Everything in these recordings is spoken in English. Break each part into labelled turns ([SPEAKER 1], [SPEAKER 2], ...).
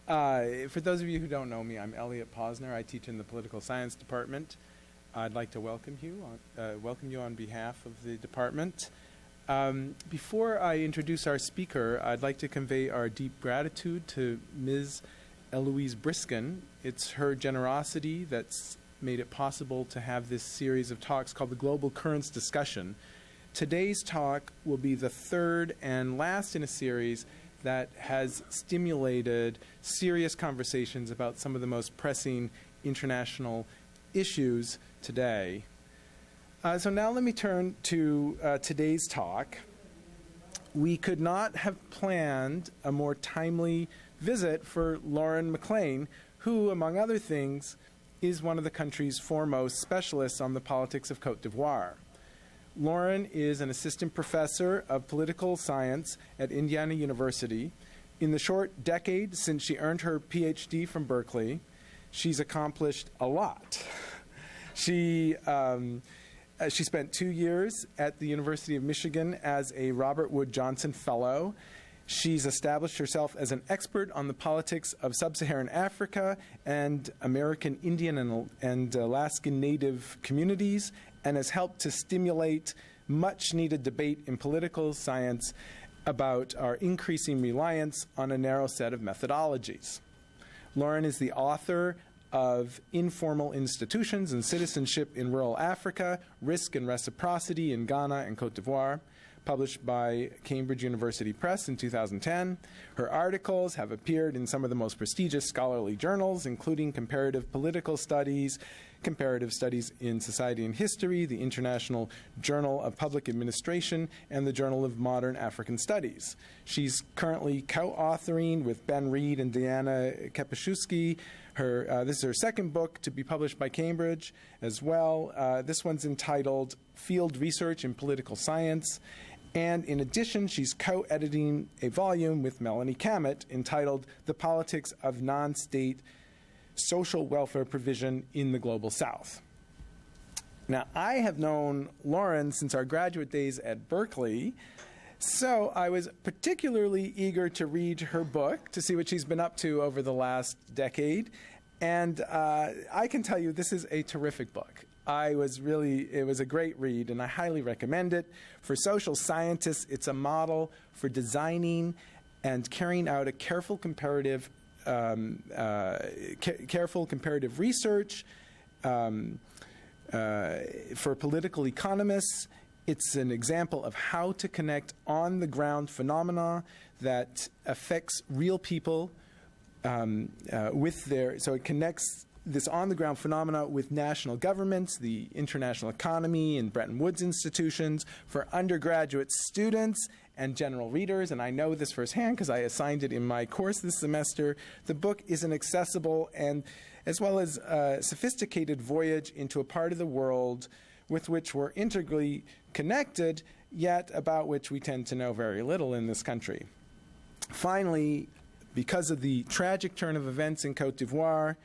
[SPEAKER 1] For those of you who don't know me, I'm Elliot Posner. I teach in the political science department. I'd like to welcome you on behalf of the department. Before I introduce our speaker, I'd like to convey our deep gratitude to Ms. Eloise Briskin. It's her generosity that's made it possible to have this series of talks called the Global Currents Discussion. Today's talk will be the third and last in a series that has stimulated serious conversations about some of the most pressing international issues today. So now let me turn to today's talk. We could not have planned a more timely visit for Lauren MacLean, who, among other things, is one of the country's foremost specialists on the politics of Cote d'Ivoire. Lauren is an assistant professor of political science at Indiana University. In the short decade since she earned her Ph.D. from Berkeley, she's accomplished a lot. She spent 2 years at the University of Michigan as a Robert Wood Johnson Fellow. She's established herself as an expert on the politics of sub-Saharan Africa and American Indian and Alaskan Native communities, and has helped to stimulate much-needed debate in political science about our increasing reliance on a narrow set of methodologies. Lauren is the author of Informal Institutions and Citizenship in Rural Africa, Risk and Reciprocity in Ghana and Cote d'Ivoire, published by Cambridge University Press in 2010. Her articles have appeared in some of the most prestigious scholarly journals, including Comparative Political Studies, Comparative Studies in Society and History, the International Journal of Public Administration, and the Journal of Modern African Studies. She's currently co-authoring with Ben Reed and Diana Kapaszewski. This is her second book to be published by Cambridge as well. This one's entitled Field Research in Political Science. And in addition, she's co-editing a volume with Melanie Kamet entitled The Politics of Non-State Social Welfare Provision in the Global South. Now, I have known Lauren since our graduate days at Berkeley, so I was particularly eager to read her book to see what she's been up to over the last decade. And I can tell you this is a terrific book. It was a great read, and I highly recommend it. For social scientists, it's a model for designing and carrying out a careful comparative research. For political economists, it's an example of how to connect on-the-ground phenomena that affects real people so it connects this on-the-ground phenomena with national governments, the international economy, and Bretton Woods institutions for undergraduate students and general readers. And I know this firsthand because I assigned it in my course this semester. The book is an accessible and as well as sophisticated voyage into a part of the world with which we're integrally connected, yet about which we tend to know very little in this country. Finally, because of the tragic turn of events in Cote d'Ivoire,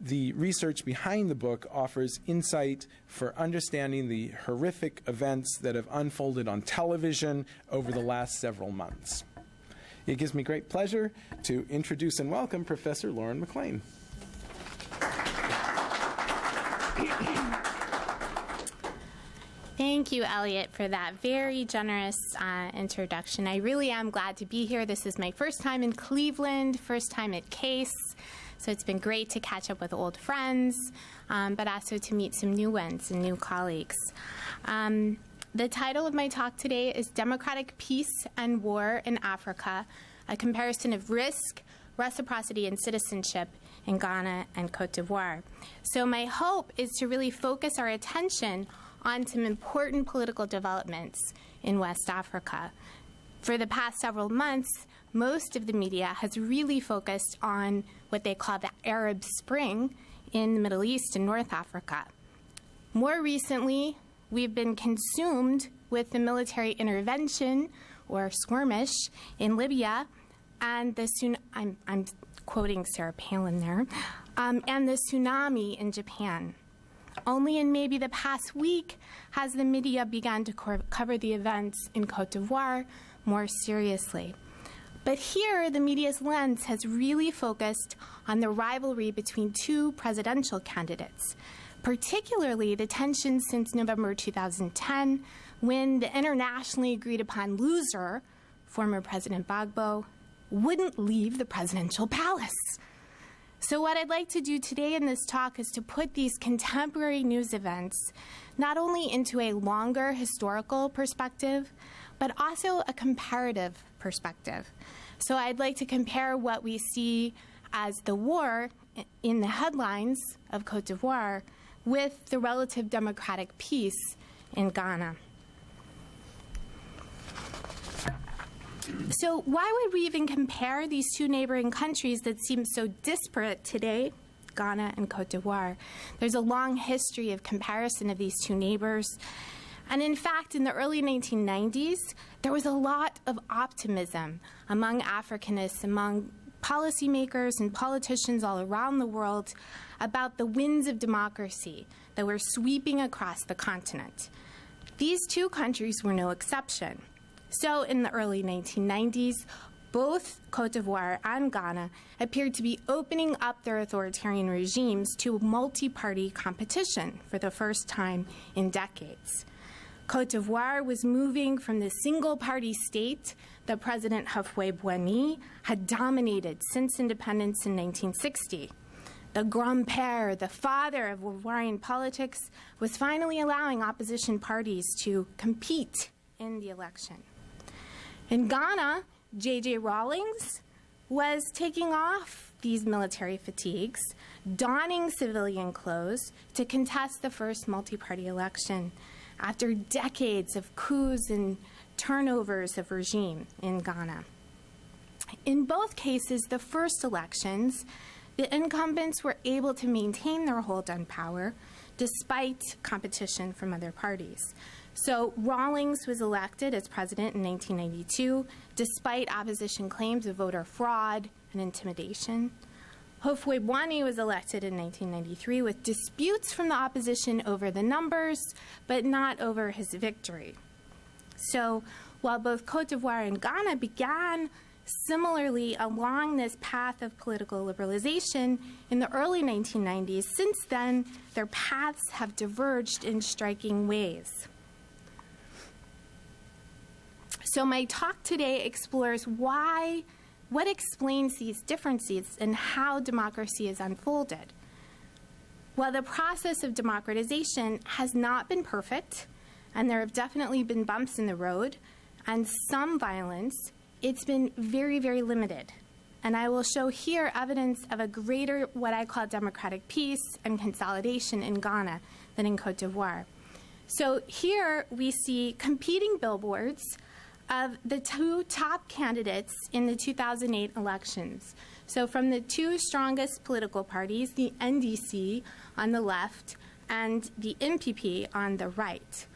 [SPEAKER 1] the research behind the book offers insight for understanding the horrific events that have unfolded on television over the last several months. It gives me great pleasure to introduce and welcome Professor Lauren MacLean.
[SPEAKER 2] Thank you, Elliot, for that very generous introduction. I really am glad to be here. This is my first time in Cleveland, first time at CASE. So it's been great to catch up with old friends, but also to meet some new ones and new colleagues. The title of my talk today is Democratic Peace and War in Africa, a comparison of risk, reciprocity, and citizenship in Ghana and Cote d'Ivoire. So my hope is to really focus our attention on some important political developments in West Africa. For the past several months, most of the media has really focused on what they call the Arab Spring in the Middle East and North Africa. More recently, we've been consumed with the military intervention, or skirmish, in Libya, and I'm quoting Sarah Palin there, and the tsunami in Japan. Only in maybe the past week has the media begun to cover the events in Cote d'Ivoire more seriously. But here, the media's lens has really focused on the rivalry between two presidential candidates, particularly the tension since November 2010, when the internationally agreed upon loser, former President Gbagbo, wouldn't leave the presidential palace. So what I'd like to do today in this talk is to put these contemporary news events not only into a longer historical perspective, but also a comparative perspective. So I'd like to compare what we see as the war in the headlines of Cote d'Ivoire with the relative democratic peace in Ghana. So why would we even compare these two neighboring countries that seem so disparate today, Ghana and Cote d'Ivoire? There's a long history of comparison of these two neighbors. And in fact, in the early 1990s, there was a lot of optimism among Africanists, among policymakers and politicians all around the world about the winds of democracy that were sweeping across the continent. These two countries were no exception. So in the early 1990s, both Cote d'Ivoire and Ghana appeared to be opening up their authoritarian regimes to multi-party competition for the first time in decades. Cote d'Ivoire was moving from the single-party state that President Houphouët Boigny had dominated since independence in 1960. The grand-père, the father of Ivoirian politics, was finally allowing opposition parties to compete in the election. In Ghana, J.J. Rawlings was taking off these military fatigues, donning civilian clothes to contest the first multi-party election after decades of coups and turnovers of regime in Ghana. In both cases, the first elections, the incumbents were able to maintain their hold on power despite competition from other parties. So Rawlings was elected as president in 1992, despite opposition claims of voter fraud and intimidation. Houphouët Boigny was elected in 1993 with disputes from the opposition over the numbers, but not over his victory. So while both Cote d'Ivoire and Ghana began similarly along this path of political liberalization in the early 1990s, since then their paths have diverged in striking ways. So my talk today explores what explains these differences and how democracy is unfolded. While the process of democratization has not been perfect, and there have definitely been bumps in the road, and some violence, it's been very, very limited. And I will show here evidence of a greater, what I call democratic peace and consolidation in Ghana than in Cote d'Ivoire. So here we see competing billboards of the two top candidates in the 2008 elections. So from the two strongest political parties, the NDC on the left and the MPP on the right.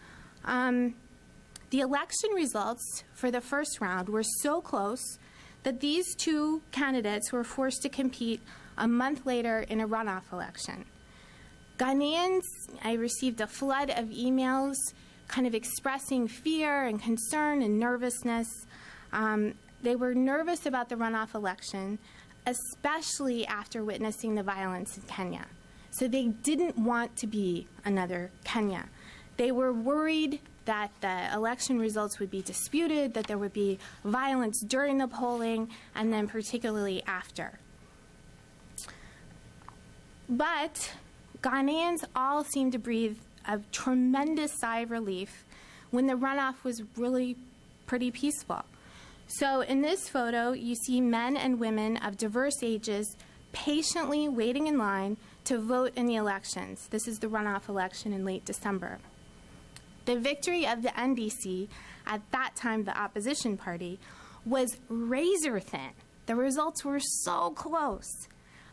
[SPEAKER 2] The election results for the first round were so close that these two candidates were forced to compete a month later in a runoff election. Ghanaians, I received a flood of emails kind of expressing fear and concern and nervousness. They were nervous about the runoff election, especially after witnessing the violence in Kenya. So they didn't want to be another Kenya. They were worried that the election results would be disputed, that there would be violence during the polling, and then particularly after. But Ghanaians all seemed to breathe a tremendous sigh of relief when the runoff was really pretty peaceful. So in this photo, you see men and women of diverse ages patiently waiting in line to vote in the elections. This is the runoff election in late December. The victory of the NDC, at that time the opposition party, was razor thin. The results were so close,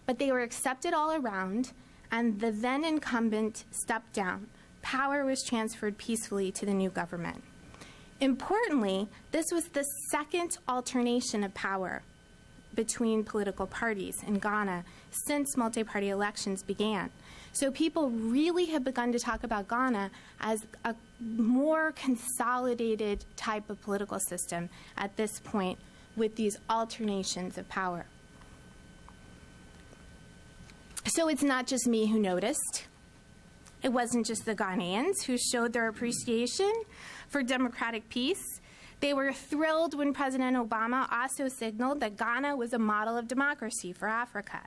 [SPEAKER 2] but they were accepted all around, and the then incumbent stepped down. Power was transferred peacefully to the new government. Importantly, this was the second alternation of power between political parties in Ghana since multi-party elections began. So people really have begun to talk about Ghana as a more consolidated type of political system at this point with these alternations of power. So it's not just me who noticed. It wasn't just the Ghanaians who showed their appreciation for democratic peace. They were thrilled when President Obama also signaled that Ghana was a model of democracy for Africa.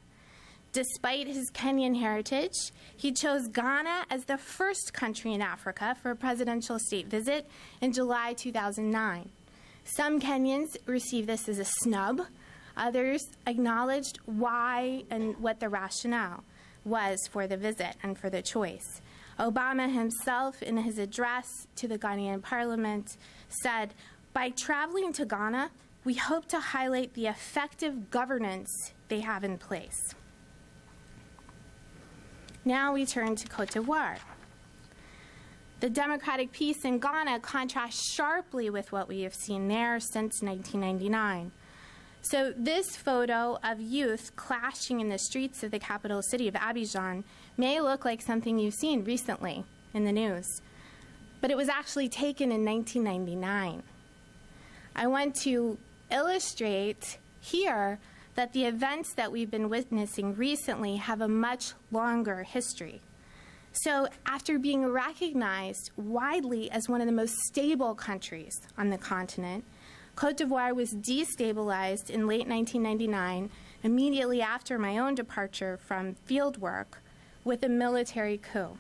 [SPEAKER 2] Despite his Kenyan heritage, he chose Ghana as the first country in Africa for a presidential state visit in July 2009. Some Kenyans received this as a snub. Others acknowledged why and what the rationale was for the visit and for the choice. Obama himself, in his address to the Ghanaian parliament, said, "By traveling to Ghana, we hope to highlight the effective governance they have in place." Now we turn to Cote d'Ivoire. The democratic peace in Ghana contrasts sharply with what we have seen there since 1999. So this photo of youth clashing in the streets of the capital city of Abidjan may look like something you've seen recently in the news, but it was actually taken in 1999. I want to illustrate here that the events that we've been witnessing recently have a much longer history. So after being recognized widely as one of the most stable countries on the continent, Cote d'Ivoire was destabilized in late 1999, immediately after my own departure from field work, with a military coup.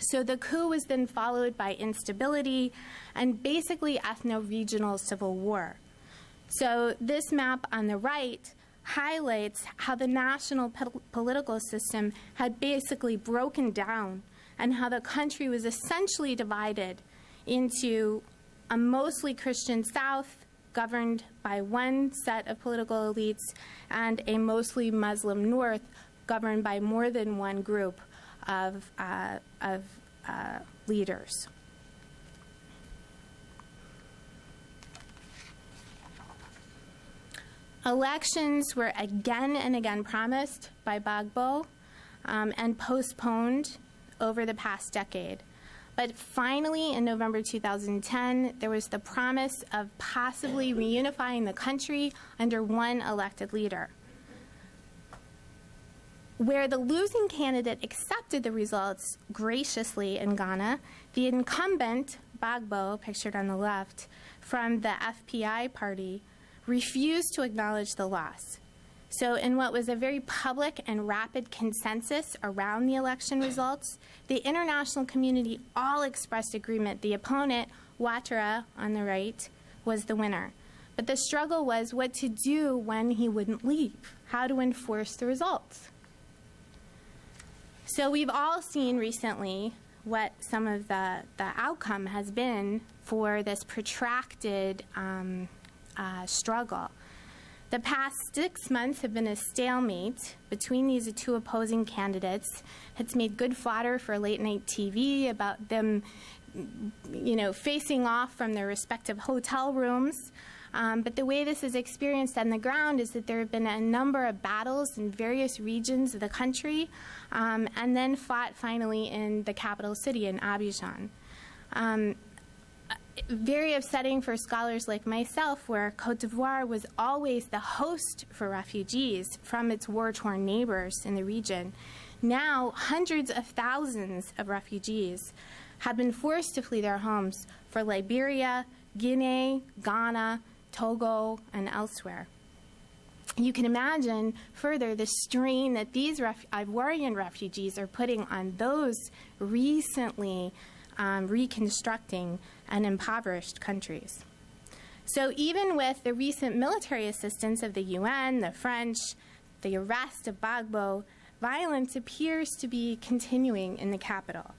[SPEAKER 2] So the coup was then followed by instability and basically ethno-regional civil war. So this map on the right highlights how the national political system had basically broken down and how the country was essentially divided into a mostly Christian South governed by one set of political elites and a mostly Muslim North governed by more than one group of leaders. Elections were again and again promised by Gbagbo and postponed over the past decade. But finally, in November 2010, there was the promise of possibly reunifying the country under one elected leader. Where the losing candidate accepted the results graciously in Ghana, the incumbent, Gbagbo, pictured on the left, from the FPI party, refused to acknowledge the loss. So in what was a very public and rapid consensus around the election results, the international community all expressed agreement the opponent, Ouattara, on the right, was the winner. But the struggle was what to do when he wouldn't leave, how to enforce the results. So we've all seen recently what some of the outcome has been for this protracted struggle. The past 6 months have been a stalemate between these two opposing candidates. It's made good fodder for late-night TV about them, facing off from their respective hotel rooms. But the way this is experienced on the ground is that there have been a number of battles in various regions of the country, and then fought finally in the capital city, in Abidjan. Very upsetting for scholars like myself, where Cote d'Ivoire was always the host for refugees from its war-torn neighbors in the region. Now, hundreds of thousands of refugees have been forced to flee their homes for Liberia, Guinea, Ghana, Togo, and elsewhere. You can imagine further the strain that these Ivorian refugees are putting on those recently reconstructing and impoverished countries. So even with the recent military assistance of the UN, the French, the arrest of Gbagbo, violence appears to be continuing in the capital.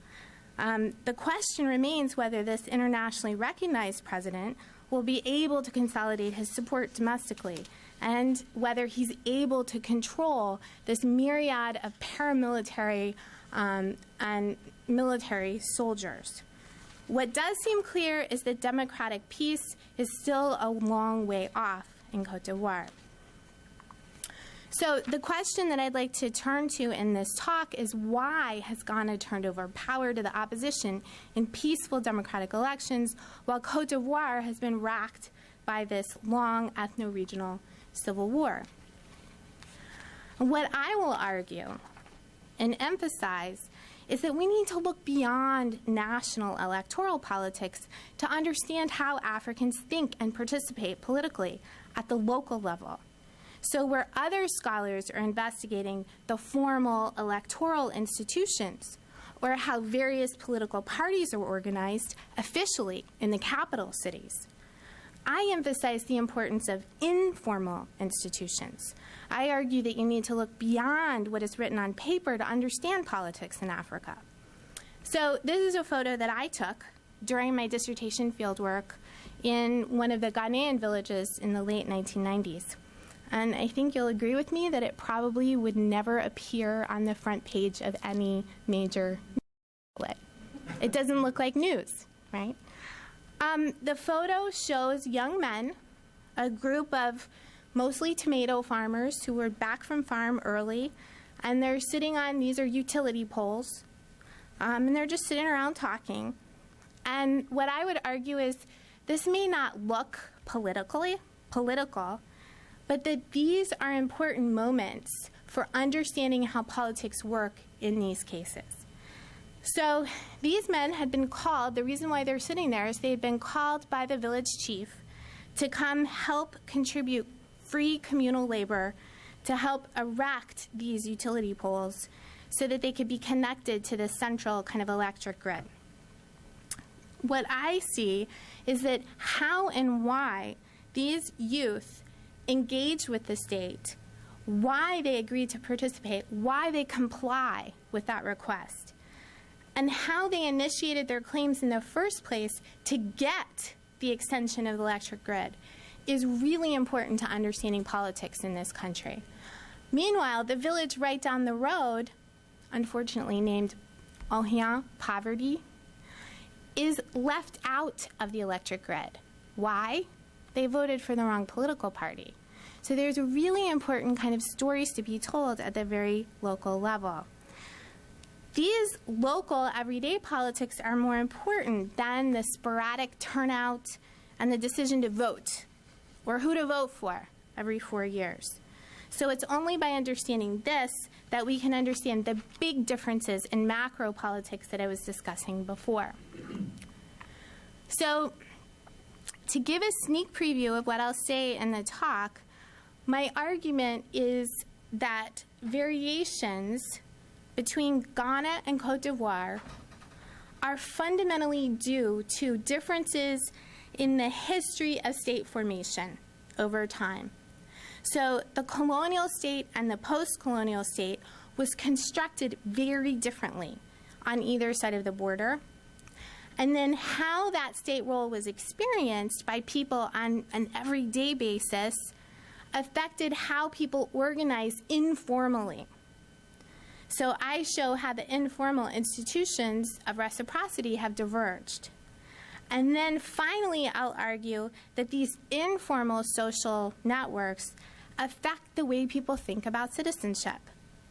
[SPEAKER 2] The question remains whether this internationally recognized president will be able to consolidate his support domestically, and whether he's able to control this myriad of paramilitary and military soldiers. What does seem clear is that democratic peace is still a long way off in Cote d'Ivoire. So the question that I'd like to turn to in this talk is, why has Ghana turned over power to the opposition in peaceful democratic elections while Cote d'Ivoire has been racked by this long ethno-regional civil war. What I will argue and emphasize is that we need to look beyond national electoral politics to understand how Africans think and participate politically at the local level. So where other scholars are investigating the formal electoral institutions or how various political parties are organized officially in the capital cities, I emphasize the importance of informal institutions. I argue that you need to look beyond what is written on paper to understand politics in Africa. So this is a photo that I took during my dissertation fieldwork in one of the Ghanaian villages in the late 1990s. And I think you'll agree with me that it probably would never appear on the front page of any major outlet. It doesn't look like news, right? The photo shows young men, a group of mostly tomato farmers who were back from farm early, and they're sitting on, these are utility poles, and they're just sitting around talking. And what I would argue is this may not look political, but that these are important moments for understanding how politics work in these cases. So these men had been called, the reason why they're sitting there is they had been called by the village chief to come help contribute free communal labor to help erect these utility poles so that they could be connected to the central kind of electric grid. What I see is that how and why these youth engage with the state, why they agree to participate, why they comply with that request, and how they initiated their claims in the first place to get the extension of the electric grid is really important to understanding politics in this country. Meanwhile, the village right down the road, unfortunately named Ohia, Poverty, is left out of the electric grid. Why? They voted for the wrong political party. So there's really important kind of stories to be told at the very local level. These local everyday politics are more important than the sporadic turnout and the decision to vote or who to vote for every 4 years. So it's only by understanding this that we can understand the big differences in macro politics that I was discussing before. So to give a sneak preview of what I'll say in the talk, my argument is that variations between Ghana and Cote d'Ivoire are fundamentally due to differences in the history of state formation over time. So the colonial state and the post-colonial state was constructed very differently on either side of the border. And then how that state role was experienced by people on an everyday basis affected how people organize informally. So I show how the informal institutions of reciprocity have diverged. And then finally, I'll argue that these informal social networks affect the way people think about citizenship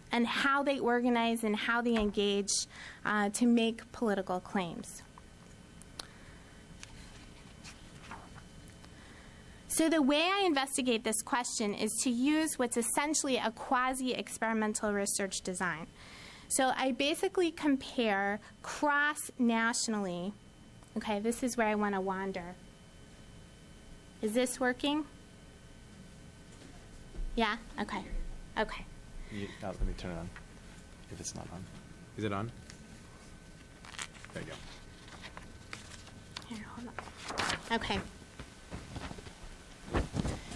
[SPEAKER 2] and how they organize and how they engage to make political claims. So the way I investigate this question is to use what's essentially a quasi-experimental research design. So I basically compare cross-nationally. Okay, this is where I want to wander. Is this working? Yeah? Okay. Okay.
[SPEAKER 1] Let me turn it on, if it's not on. Is it on? There you go.
[SPEAKER 2] Here, hold on. Okay.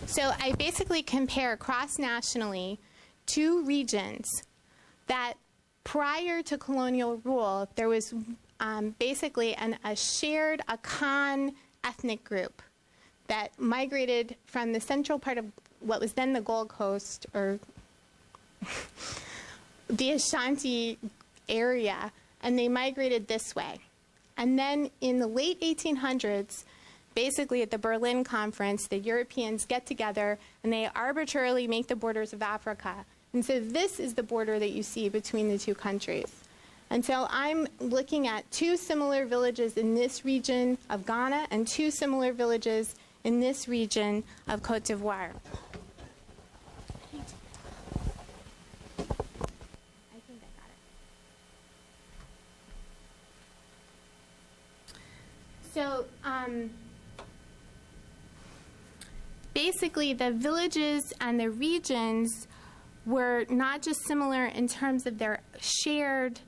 [SPEAKER 2] So I basically compare cross-nationally two regions that prior to colonial rule, there was basically a shared Akan ethnic group that migrated from the central part of what was then the Gold Coast, or the Ashanti area, and they migrated this way. And then in the late 1800s, basically at the Berlin Conference, the Europeans get together and they arbitrarily make the borders of Africa. And so this is the border that you see between the two countries. And so I'm looking at two similar villages in this region of Ghana and two similar villages in this region of Cote d'Ivoire. So basically, the villages and the regions were not just similar in terms of their shared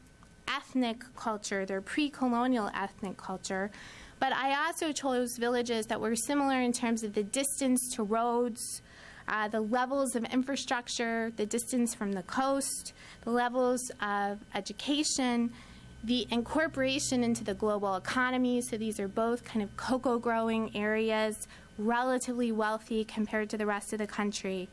[SPEAKER 2] ethnic culture, their pre-colonial ethnic culture, but I also chose villages that were similar in terms of the distance to roads, the levels of infrastructure, the distance from the coast, the levels of education, the incorporation into the global economy. So these are both kind of cocoa growing areas, relatively wealthy compared to the rest of the country.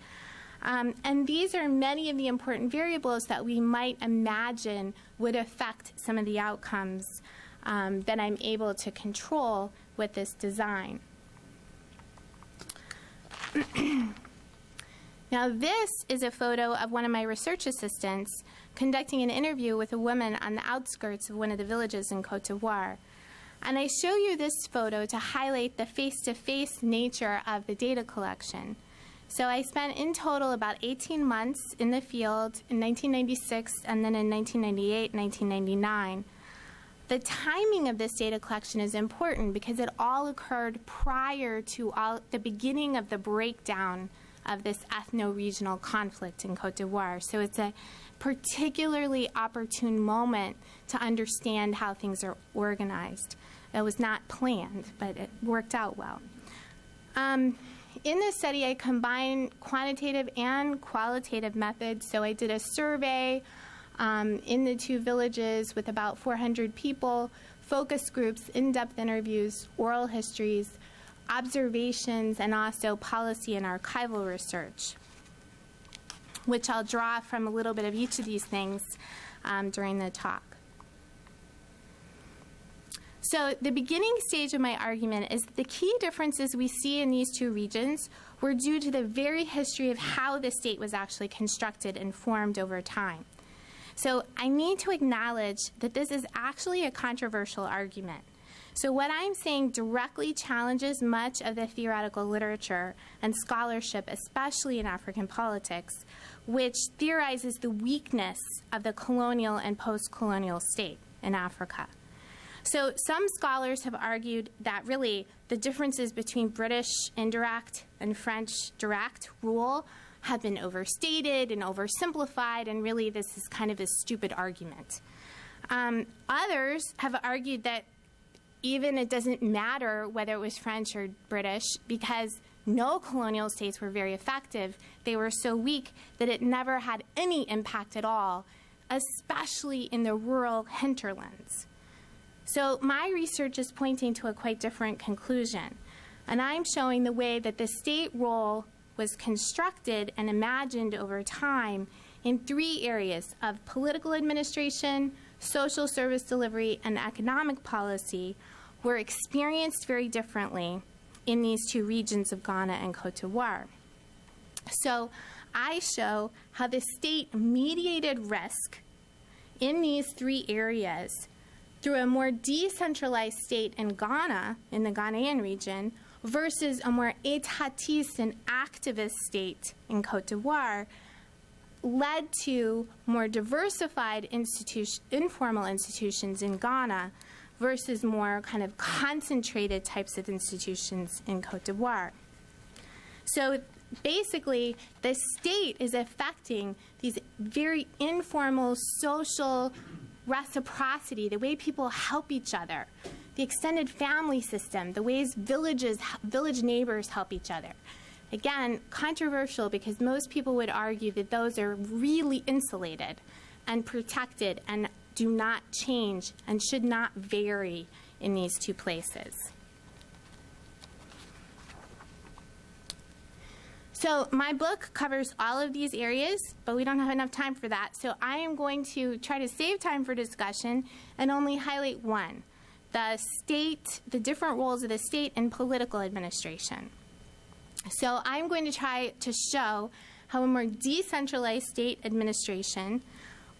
[SPEAKER 2] And these are many of the important variables that we might imagine would affect some of the outcomes that I'm able to control with this design. Now, this is a photo of one of my research assistants conducting an interview with a woman on the outskirts of one of the villages in Cote d'Ivoire. And I show you this photo to highlight the face-to-face nature of the data collection. So I spent in total about 18 months in the field in 1996 and then in 1998, 1999. The timing of this data collection is important because it all occurred prior to the beginning of the breakdown of this ethno-regional conflict in Cote d'Ivoire. So it's a particularly opportune moment to understand how things are organized. It was not planned, but it worked out well. In this study, I combined quantitative and qualitative methods. So I did a survey in the two villages with about 400 people, focus groups, in-depth interviews, oral histories, observations, and also policy and archival research, which I'll draw from a little bit of each of these things during the talk. So the beginning stage of my argument is that the key differences we see in these two regions were due to the very history of how the state was actually constructed and formed over time. So I need to acknowledge that this is actually a controversial argument. So what I'm saying directly challenges much of the theoretical literature and scholarship, especially in African politics, which theorizes the weakness of the colonial and post-colonial state in Africa. So some scholars have argued that really the differences between British indirect and French direct rule have been overstated and oversimplified, and really this is kind of a stupid argument. Others have argued that even it doesn't matter whether it was French or British because no colonial states were very effective. They were so weak that it never had any impact at all, especially in the rural hinterlands. So my research is pointing to a quite different conclusion, and I'm showing the way that the state role was constructed and imagined over time in three areas of political administration, social service delivery, and economic policy were experienced very differently in these two regions of Ghana and Cote d'Ivoire. So I show how the state mediated risk in these three areas through a more decentralized state in Ghana, in the Ghanaian region, versus a more etatiste and activist state in Cote d'Ivoire, led to more diversified informal institutions in Ghana versus more kind of concentrated types of institutions in Cote d'Ivoire. So basically, the state is affecting these very informal social reciprocity, the way people help each other, the extended family system, the ways village neighbors help each other. Again, controversial because most people would argue that those are really insulated and protected and do not change and should not vary in these two places. So my book covers all of these areas, but we don't have enough time for that. So I am going to try to save time for discussion and only highlight one, the state, the different roles of the state in political administration. So I'm going to try to show how a more decentralized state administration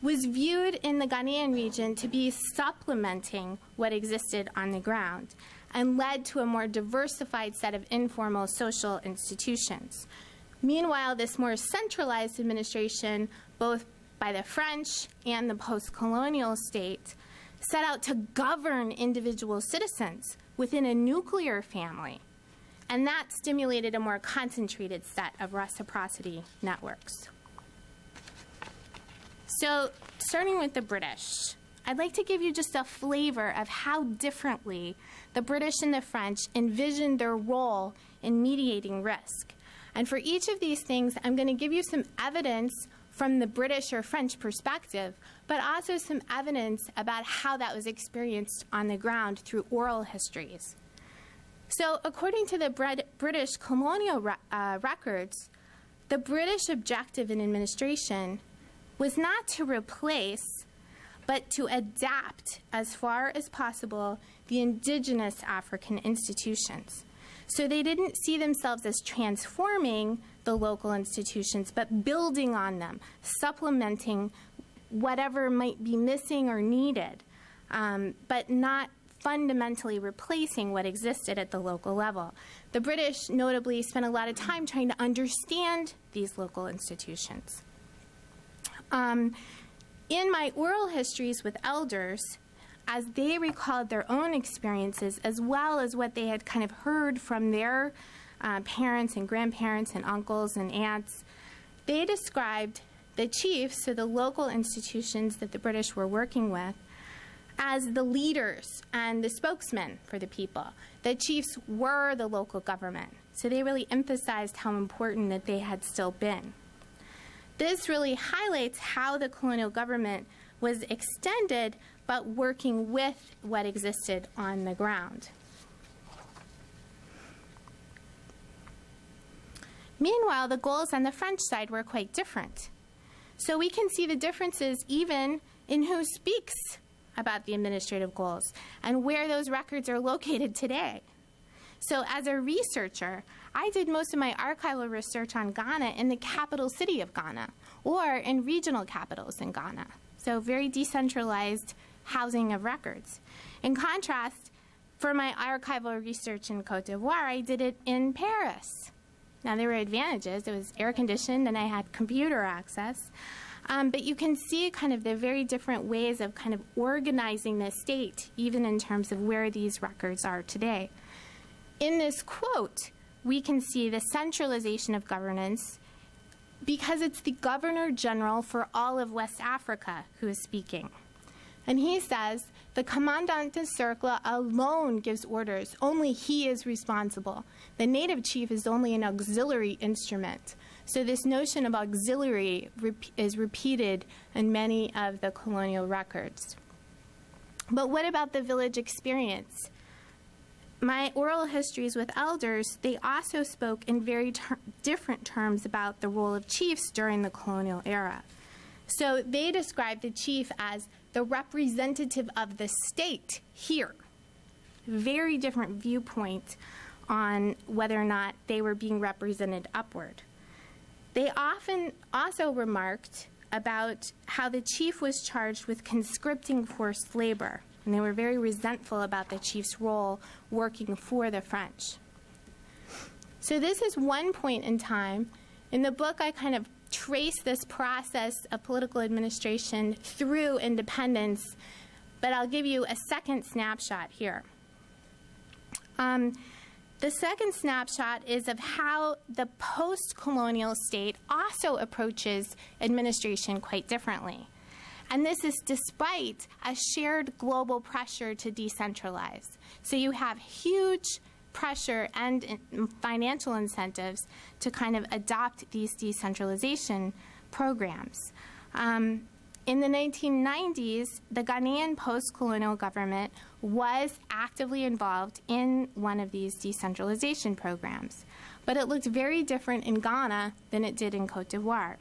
[SPEAKER 2] was viewed in the Ghanaian region to be supplementing what existed on the ground. and led to a more diversified set of informal social institutions. Meanwhile, this more centralized administration, both by the French and the post-colonial state, set out to govern individual citizens within a nuclear family, and that stimulated a more concentrated set of reciprocity networks. So, starting with the British, I'd like to give you just a flavor of how differently the British and the French envisioned their role in mediating risk. And for each of these things, I'm going to give you some evidence from the British or French perspective, but also some evidence about how that was experienced on the ground through oral histories. So according to the British colonial records, the British objective in administration was not to replace, but to adapt as far as possible the indigenous African institutions. So they didn't see themselves as transforming the local institutions, but building on them, supplementing whatever might be missing or needed, but not fundamentally replacing what existed at the local level. The British notably spent a lot of time trying to understand these local institutions. In my oral histories with elders, as they recalled their own experiences as well as what they had kind of heard from their parents and grandparents and uncles and aunts, they described the chiefs, so the local institutions that the British were working with, as the leaders and the spokesmen for the people. The chiefs were the local government, so they really emphasized how important that they had still been. This really highlights how the colonial government was extended, but working with what existed on the ground. Meanwhile, the goals on the French side were quite different. So we can see the differences even in who speaks about the administrative goals and where those records are located today. So as a researcher, I did most of my archival research on Ghana in the capital city of Ghana or in regional capitals in Ghana. So very decentralized housing of records. In contrast, for my archival research in Cote d'Ivoire, I did it in Paris. Now, there were advantages. It was air-conditioned, and I had computer access. But you can see kind of the very different ways of kind of organizing the state, even in terms of where these records are today. In this quote, we can see the centralization of governance because it's the Governor General for all of West Africa who is speaking. And he says, the Commandant de Cercle alone gives orders. Only he is responsible. The native chief is only an auxiliary instrument. So this notion of auxiliary is repeated in many of the colonial records. But what about the village experience? My oral histories with elders, they also spoke in very different terms about the role of chiefs during the colonial era. So they described the chief as the representative of the state here. Very different viewpoint on whether or not they were being represented upward. They often also remarked about how the chief was charged with conscripting forced labor, and they were very resentful about the chief's role working for the French. So this is one point in time. In the book, I kind of trace this process of political administration through independence, but I'll give you a second snapshot here. The second snapshot is of how the post-colonial state also approaches administration quite differently. And this is despite a shared global pressure to decentralize. So you have huge pressure and financial incentives to kind of adopt these decentralization programs. In the 1990s, the Ghanaian post-colonial government was actively involved in one of these decentralization programs. But it looked very different in Ghana than it did in Cote d'Ivoire.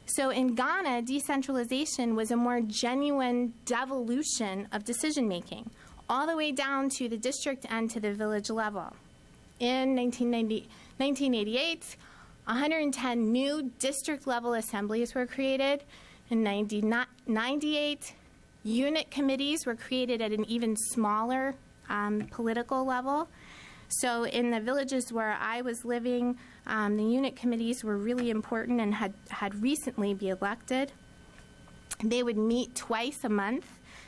[SPEAKER 2] So in Ghana, decentralization was a more genuine devolution of decision-making, all the way down to the district and to the village level. In 1988, 110 new district-level assemblies were created. In 1998, unit committees were created at an even smaller political level. So in the villages where I was living, the unit committees were really important and had recently been elected. They would meet twice a month,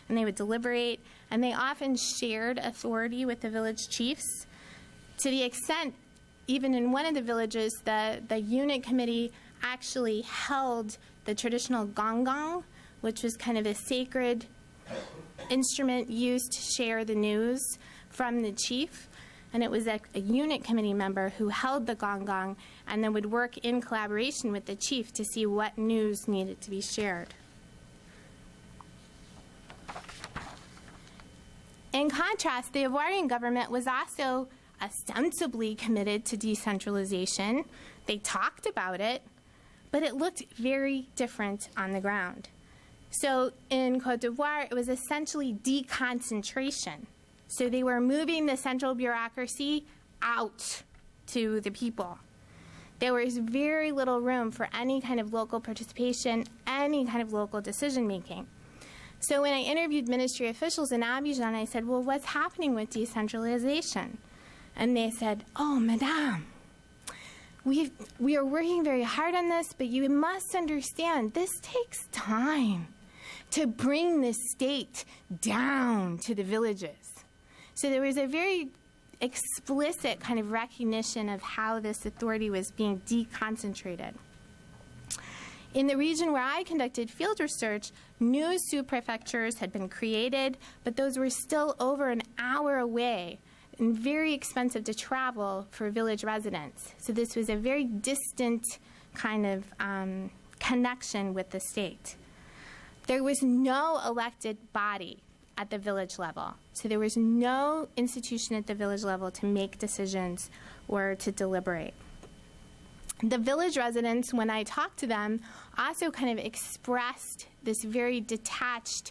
[SPEAKER 2] and they would deliberate, and they often shared authority with the village chiefs, to the extent, even in one of the villages, the unit committee actually held the traditional gong, which was kind of a sacred instrument used to share the news from the chief. And it was a unit committee member who held the gong and then would work in collaboration with the chief to see what news needed to be shared. In contrast, the Ivorian government was also ostensibly committed to decentralization. They talked about it, but it looked very different on the ground. So in Cote d'Ivoire, it was essentially deconcentration. So they were moving the central bureaucracy out to the people. There was very little room for any kind of local participation, any kind of local decision-making. So when I interviewed ministry officials in Abidjan, I said, well, what's happening with decentralization? And they said, oh, madame, we are working very hard on this, but you must understand this takes time to bring the state down to the villages. So there was a very explicit kind of recognition of how this authority was being deconcentrated. In the region where I conducted field research, new sous-prefectures had been created, but those were still over an hour away and very expensive to travel for village residents. So this was a very distant kind of connection with the state. There was no elected body at the village level. So there was no institution at the village level to make decisions or to deliberate. The village residents, when I talked to them, also kind of expressed this very detached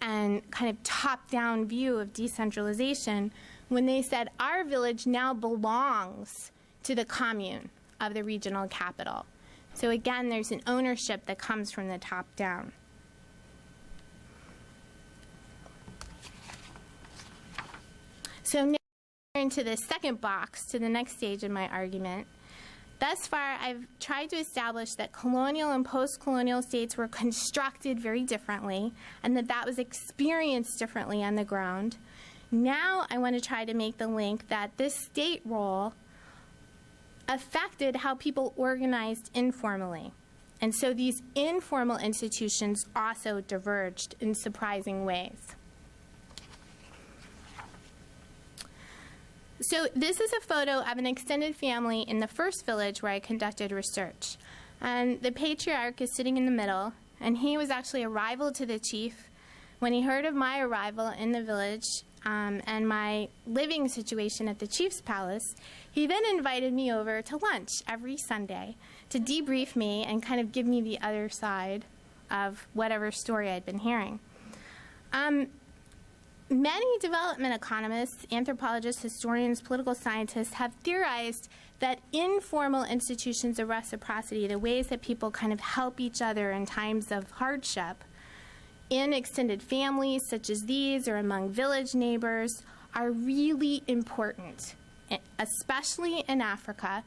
[SPEAKER 2] and kind of top-down view of decentralization when they said, our village now belongs to the commune of the regional capital. So again, there's an ownership that comes from the top down. So now into the second box, to the next stage in my argument. Thus far, I've tried to establish that colonial and post-colonial states were constructed very differently and that was experienced differently on the ground. Now I want to try to make the link that this state role affected how people organized informally. And so these informal institutions also diverged in surprising ways. So this is a photo of an extended family in the first village where I conducted research. And the patriarch is sitting in the middle, and he was actually a rival to the chief. When he heard of my arrival in the village and my living situation at the chief's palace, he then invited me over to lunch every Sunday to debrief me and kind of give me the other side of whatever story I'd been hearing. Many development economists, anthropologists, historians, political scientists have theorized that informal institutions of reciprocity, the ways that people kind of help each other in times of hardship, in extended families such as these or among village neighbors, are really important, especially in Africa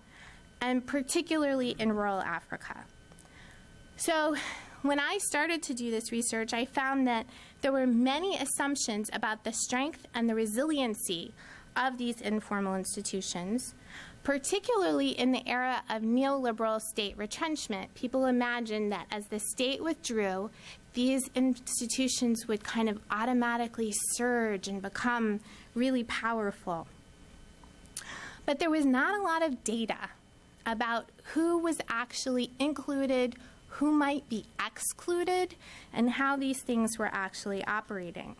[SPEAKER 2] and particularly in rural Africa. So when I started to do this research, I found that there were many assumptions about the strength and the resiliency of these informal institutions, particularly in the era of neoliberal state retrenchment. People imagined that as the state withdrew, these institutions would kind of automatically surge and become really powerful. But there was not a lot of data about who was actually included, who might be excluded, and how these things were actually operating.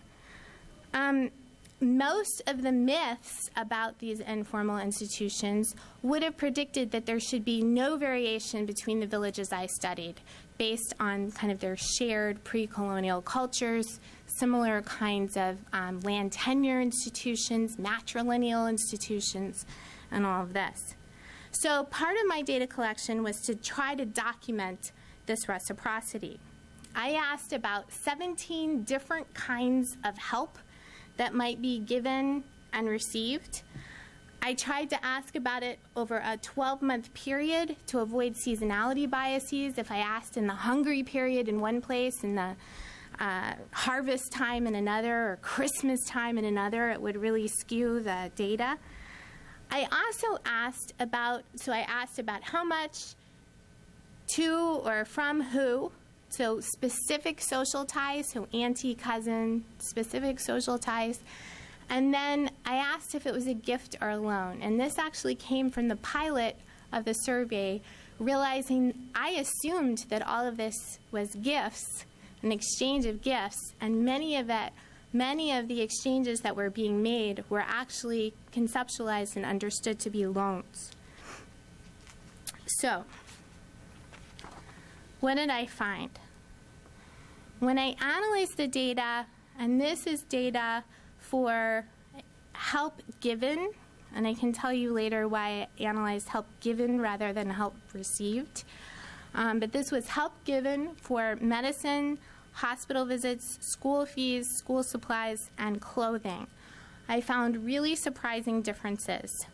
[SPEAKER 2] Most of the myths about these informal institutions would have predicted that there should be no variation between the villages I studied based on kind of their shared pre-colonial cultures, similar kinds of land tenure institutions, matrilineal institutions, and all of this. So part of my data collection was to try to document this reciprocity. I asked about 17 different kinds of help that might be given and received. I tried to ask about it over a 12-month period to avoid seasonality biases. If I asked in the hungry period in one place and the harvest time in another, or Christmas time in another, it would really skew the data. I also asked about how much to or from who, so specific social ties, so auntie, cousin, specific social ties. And then I asked if it was a gift or a loan. And this actually came from the pilot of the survey, realizing I assumed that all of this was gifts, an exchange of gifts, and many of the exchanges that were being made were actually conceptualized and understood to be loans. So, what did I find? When I analyzed the data, and this is data for help given, and I can tell you later why I analyzed help given rather than help received. But this was help given for medicine, hospital visits, school fees, school supplies, and clothing. I found really surprising differences.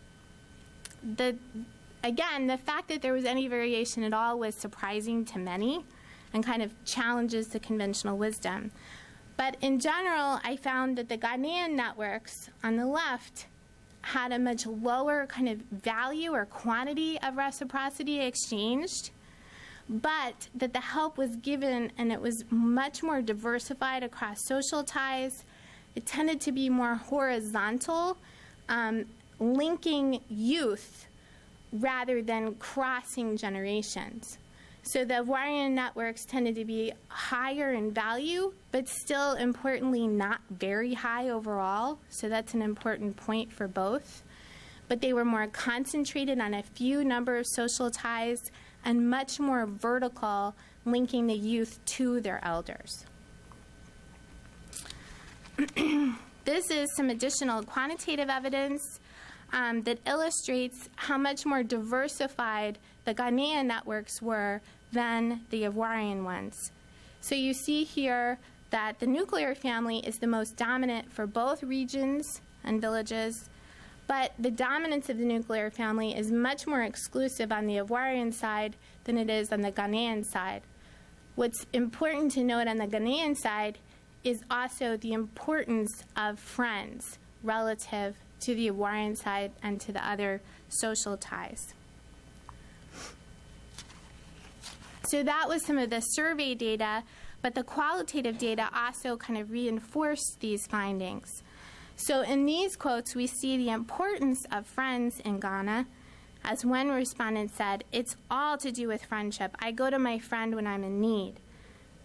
[SPEAKER 2] Again, the fact that there was any variation at all was surprising to many and kind of challenges the conventional wisdom. But in general, I found that the Ghanaian networks on the left had a much lower kind of value or quantity of reciprocity exchanged, but that the help was given and it was much more diversified across social ties. It tended to be more horizontal, linking youth rather than crossing generations. So the Ivoirian networks tended to be higher in value, but still importantly not very high overall. So that's an important point for both. But they were more concentrated on a few number of social ties and much more vertical, linking the youth to their elders. This is some additional quantitative evidence that illustrates how much more diversified the Ghanaian networks were than the Ivoirian ones. So you see here that the nuclear family is the most dominant for both regions and villages, but the dominance of the nuclear family is much more exclusive on the Ivoirian side than it is on the Ghanaian side. What's important to note on the Ghanaian side is also the importance of friends relative to the Ivoirian side and to the other social ties. So that was some of the survey data, but the qualitative data also kind of reinforced these findings. So in these quotes, we see the importance of friends in Ghana. As one respondent said, "It's all to do with friendship. I go to my friend when I'm in need."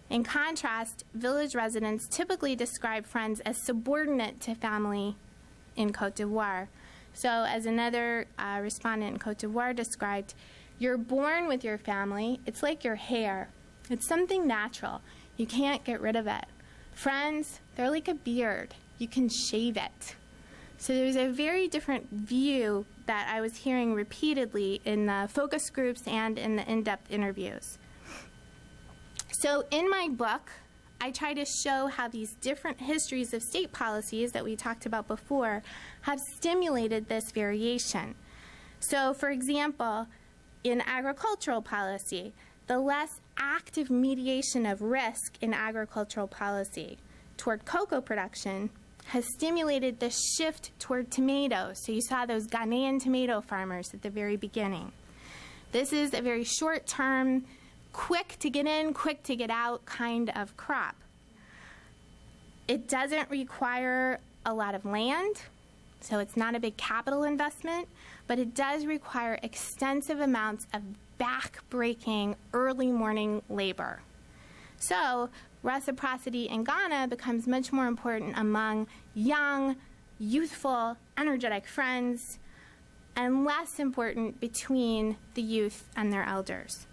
[SPEAKER 2] In contrast, village residents typically describe friends as subordinate to family in Cote d'Ivoire. So as another respondent in Cote d'Ivoire described, "You're born with your family. It's like your hair. It's something natural. You can't get rid of it. Friends, they're like a beard. You can shave it." So there's a very different view that I was hearing repeatedly in the focus groups and in the in-depth interviews. So in my book, I try to show how these different histories of state policies that we talked about before have stimulated this variation. So for example, in agricultural policy, the less active mediation of risk in agricultural policy toward cocoa production has stimulated the shift toward tomatoes. So you saw those Ghanaian tomato farmers at the very beginning. This is a very short-term, quick to get in, quick to get out kind of crop. It doesn't require a lot of land, so it's not a big capital investment, but it does require extensive amounts of back-breaking early morning labor. So reciprocity in Ghana becomes much more important among young, youthful, energetic friends, and less important between the youth and their elders.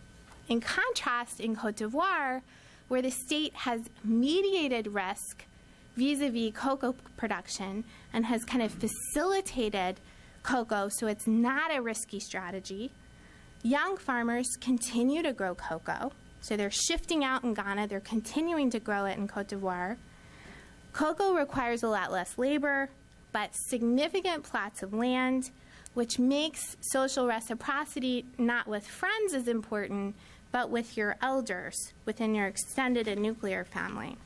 [SPEAKER 2] In contrast, in Cote d'Ivoire, where the state has mediated risk vis-a-vis cocoa production and has kind of facilitated cocoa so it's not a risky strategy, young farmers continue to grow cocoa. So they're shifting out in Ghana, they're continuing to grow it in Cote d'Ivoire. Cocoa requires a lot less labor, but significant plots of land, which makes social reciprocity not with friends as important, but with your elders within your extended and nuclear family.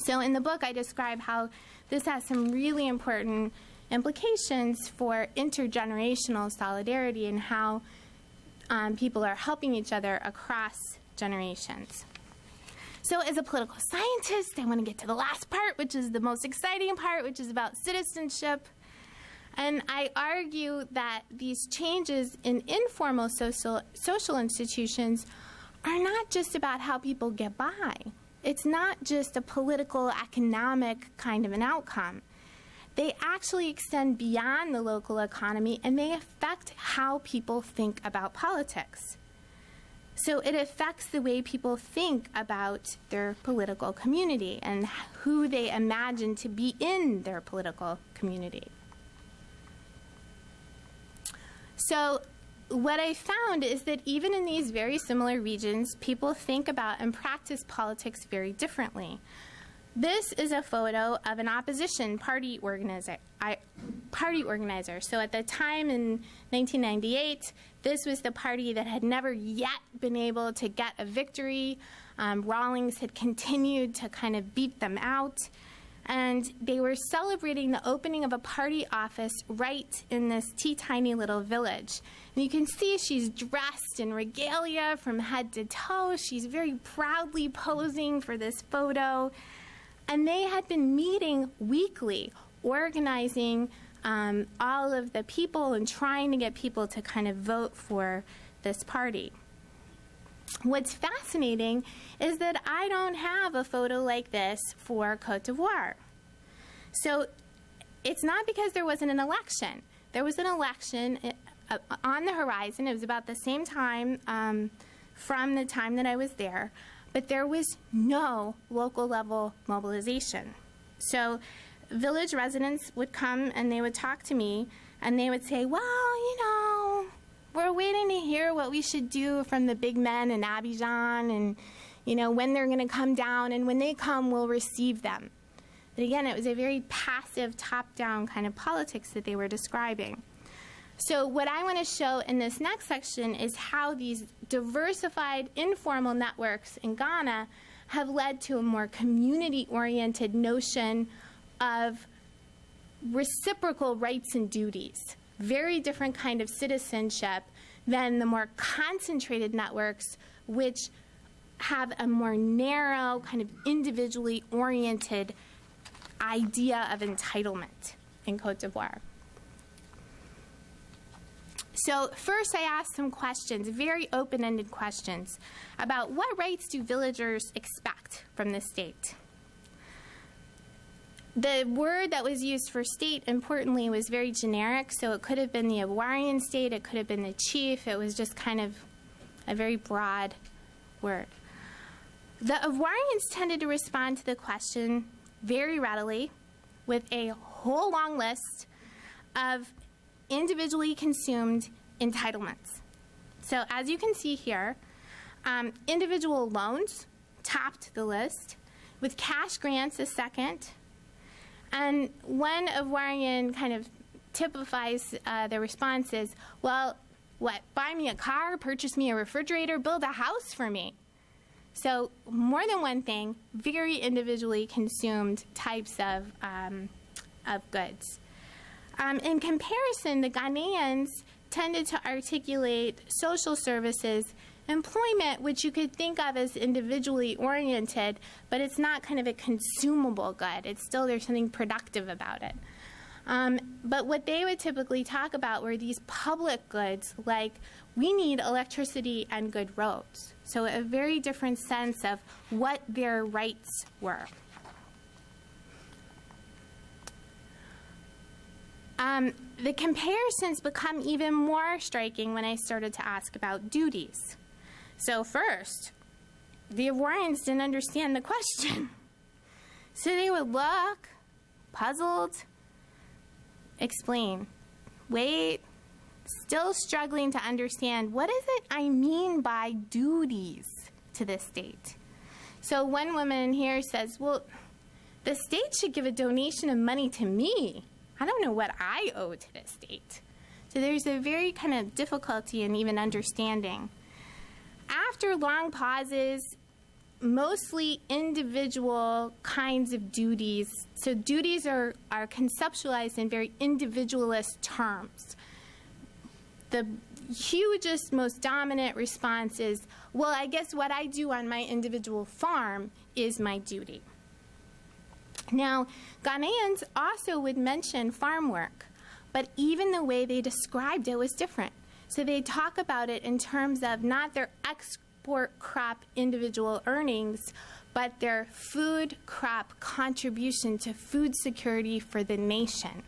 [SPEAKER 2] So in the book, I describe how this has some really important implications for intergenerational solidarity and how people are helping each other across generations. So as a political scientist, I want to get to the last part, which is the most exciting part, which is about citizenship. And I argue that these changes in informal social institutions are not just about how people get by. It's not just a political, economic kind of an outcome. They actually extend beyond the local economy, and they affect how people think about politics. So it affects the way people think about their political community and who they imagine to be in their political community. So what I found is that even in these very similar regions, people think about and practice politics very differently. This is a photo of an opposition party organizer. So at the time in 1998, this was the party that had never yet been able to get a victory. Rawlings had continued to kind of beat them out. And they were celebrating the opening of a party office right in this teeny little village. And you can see she's dressed in regalia from head to toe. She's very proudly posing for this photo. And they had been meeting weekly, organizing all of the people and trying to get people to kind of vote for this party. What's fascinating is that I don't have a photo like this for Cote d'Ivoire. So it's not because there wasn't an election. There was an election on the horizon. It was about the same time from the time that I was there, but there was no local level mobilization. So village residents would come and they would talk to me and they would say, well, we're waiting to hear what we should do from the big men in Abidjan and, when they're going to come down, and when they come, we'll receive them. But again, it was a very passive, top-down kind of politics that they were describing. So what I want to show in this next section is how these diversified informal networks in Ghana have led to a more community-oriented notion of reciprocal rights and duties. Very different kind of citizenship than the more concentrated networks, which have a more narrow, kind of individually oriented idea of entitlement in Cote d'Ivoire. So first I asked some questions, very open-ended questions, about what rights do villagers expect from the state. The word that was used for state, importantly, was very generic, so it could have been the Ivorian state, it could have been the chief, it was just kind of a very broad word. The Ivorians tended to respond to the question very readily with a whole long list of individually consumed entitlements. So as you can see here, individual loans topped the list, with cash grants as second. And one Ivorian kind of typifies the response is, well, what, buy me a car, purchase me a refrigerator, build a house for me. So more than one thing, very individually consumed types of goods. In comparison, the Ghanaians tended to articulate social services, employment, which you could think of as individually oriented, but it's not kind of a consumable good. It's still, there's something productive about it. But what they would typically talk about were these public goods, like we need electricity and good roads. So a very different sense of what their rights were. The comparisons become even more striking when I started to ask about duties. So first, the Ivorians didn't understand the question. So they would look, puzzled, explain, wait, still struggling to understand, what is it I mean by duties to the state? So one woman here says, well, the state should give a donation of money to me. I don't know what I owe to the state. So there's a very kind of difficulty in even understanding. After long pauses, mostly individual kinds of duties. So duties are conceptualized in very individualist terms. The hugest, most dominant response is, well, I guess what I do on my individual farm is my duty. Now, Ghanaians also would mention farm work, but even the way they described it was different. So they talk about it in terms of not their export crop individual earnings, but their food crop contribution to food security for the nation.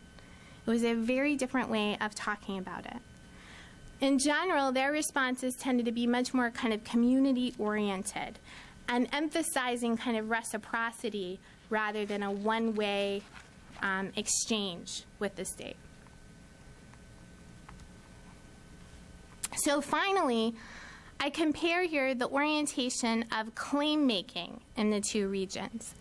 [SPEAKER 2] It was a very different way of talking about it. In general, their responses tended to be much more kind of community-oriented and emphasizing kind of reciprocity rather than a one-way exchange with the state. So finally, I compare here the orientation of claim-making in the two regions.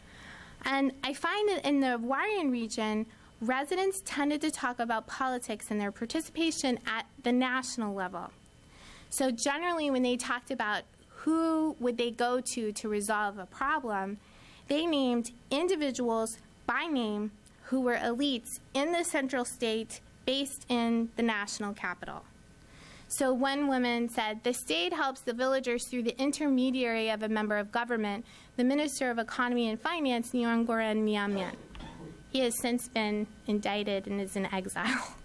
[SPEAKER 2] And I find that in the Ivoirian region, residents tended to talk about politics and their participation at the national level. So generally, when they talked about who would they go to resolve a problem, they named individuals by name who were elites in the central state based in the national capital. So one woman said, the state helps the villagers through the intermediary of a member of government, the Minister of Economy and Finance, Nyongora Nyamian. He has since been indicted and is in exile.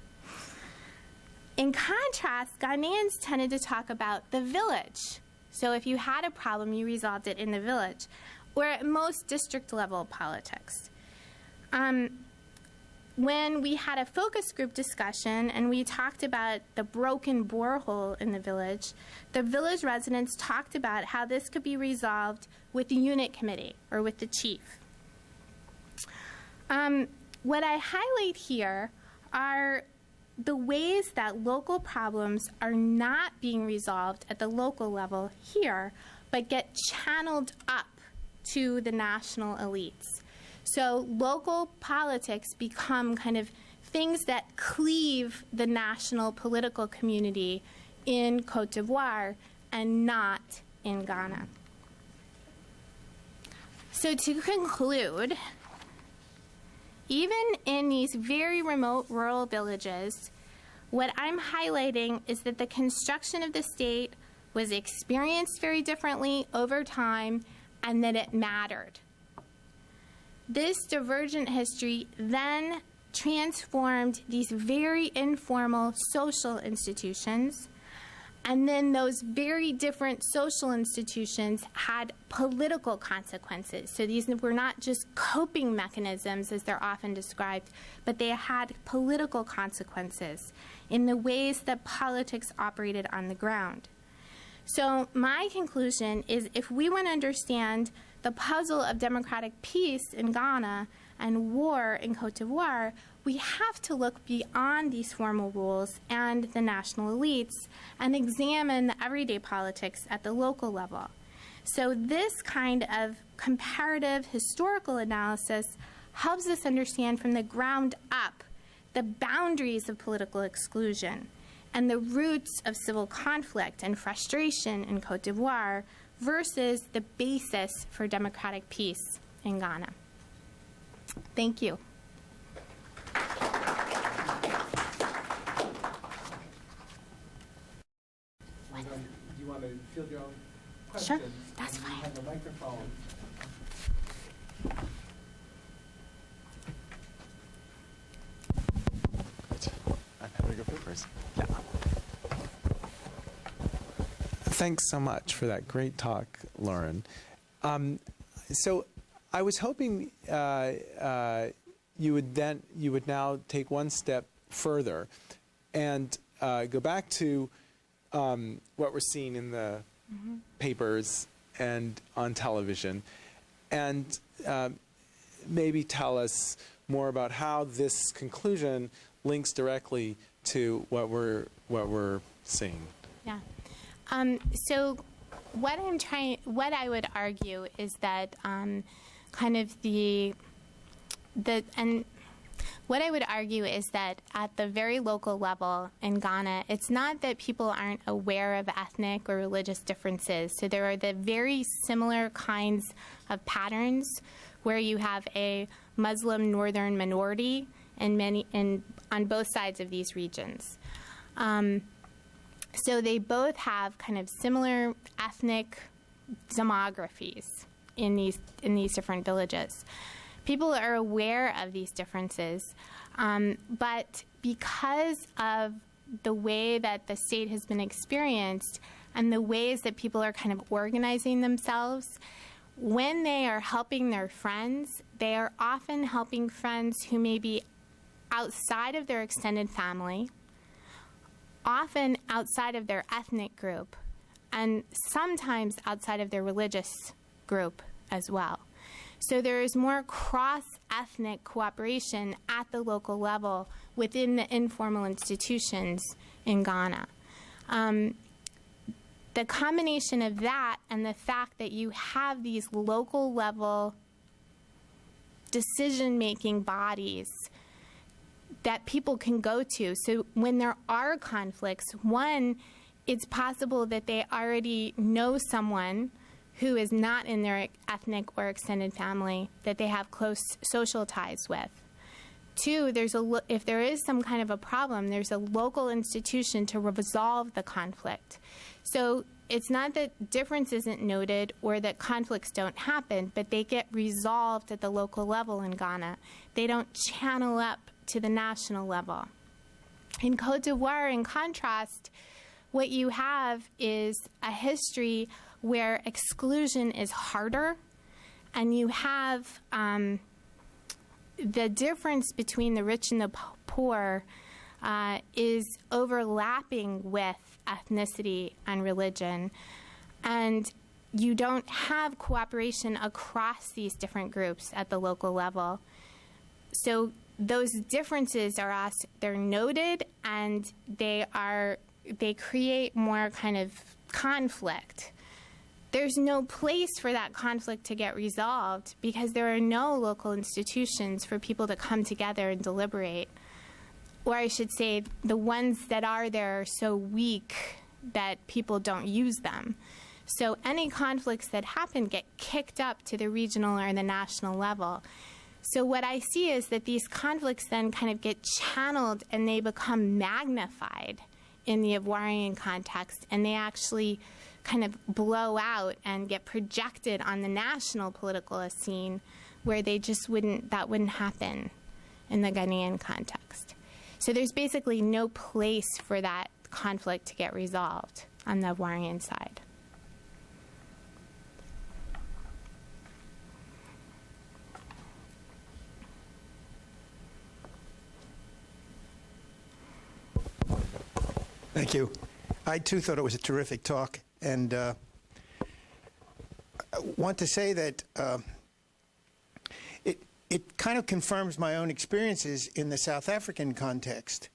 [SPEAKER 2] In contrast, Ghanaians tended to talk about the village. So if you had a problem, you resolved it in the village, or at most district-level politics. When we had a focus group discussion and we talked about the broken borehole in the village residents talked about how this could be resolved with the unit committee or with the chief. What I highlight here are the ways that local problems are not being resolved at the local level here, but get channeled up to the national elites. So local politics become kind of things that cleave the national political community in Cote d'Ivoire and not in Ghana. So to conclude, even in these very remote rural villages, what I'm highlighting is that the construction of the state was experienced very differently over time and that it mattered. This divergent history then transformed these very informal social institutions, and then those very different social institutions had political consequences. So these were not just coping mechanisms, as they're often described, but they had political consequences in the ways that politics operated on the ground. So my conclusion is if we want to understand the puzzle of democratic peace in Ghana and war in Cote d'Ivoire, we have to look beyond these formal rules and the national elites and examine the everyday politics at the local level. So this kind of comparative historical analysis helps us understand from the ground up the boundaries of political exclusion and the roots of civil conflict and frustration in Cote d'Ivoire versus the basis for democratic peace in Ghana. Thank you.
[SPEAKER 1] Do you want to field your own questions?
[SPEAKER 2] Sure, that's fine.
[SPEAKER 1] You have a microphone. I'm going to go first. Yeah. Thanks so much for that great talk, Lauren. So I was hoping you would now take one step further and go back to what we're seeing in the papers and on television, and maybe tell us more about how this conclusion links directly to what we're seeing.
[SPEAKER 2] Yeah. So what I would argue is that kind of the what I would argue is that at the very local level in Ghana, it's not that people aren't aware of ethnic or religious differences. So there are the very similar kinds of patterns where you have a Muslim northern minority on both sides of these regions. So they both have kind of similar ethnic demographies in these different villages. People are aware of these differences, but because of the way that the state has been experienced and the ways that people are kind of organizing themselves, when they are helping their friends, they are often helping friends who may be outside of their extended family, often outside of their ethnic group, and sometimes outside of their religious group as well. So there is more cross-ethnic cooperation at the local level within the informal institutions in Ghana. The combination of that and the fact that you have these local level decision-making bodies that people can go to. So when there are conflicts, one, it's possible that they already know someone who is not in their ethnic or extended family that they have close social ties with. Two, if there is some kind of a problem, there's a local institution to resolve the conflict. So it's not that difference isn't noted or that conflicts don't happen, but they get resolved at the local level in Ghana. They don't channel up to the national level. In Cote d'Ivoire, in contrast, what you have is a history where exclusion is harder, and you have the difference between the rich and the poor is overlapping with ethnicity and religion, and you don't have cooperation across these different groups at the local level. So those differences they're noted, and they create more kind of conflict. There's no place for that conflict to get resolved because there are no local institutions for people to come together and deliberate. Or I should say, the ones that are there are so weak that people don't use them. So any conflicts that happen get kicked up to the regional or the national level. So what I see is that these conflicts then kind of get channeled and they become magnified in the Ivorian context, and they actually kind of blow out and get projected on the national political scene where that wouldn't happen in the Ghanaian context. So there's basically no place for that conflict to get resolved on the Ivorian side.
[SPEAKER 3] Thank you. I, too, thought it was a terrific talk. And I want to say that it kind of confirms my own experiences in the South African context,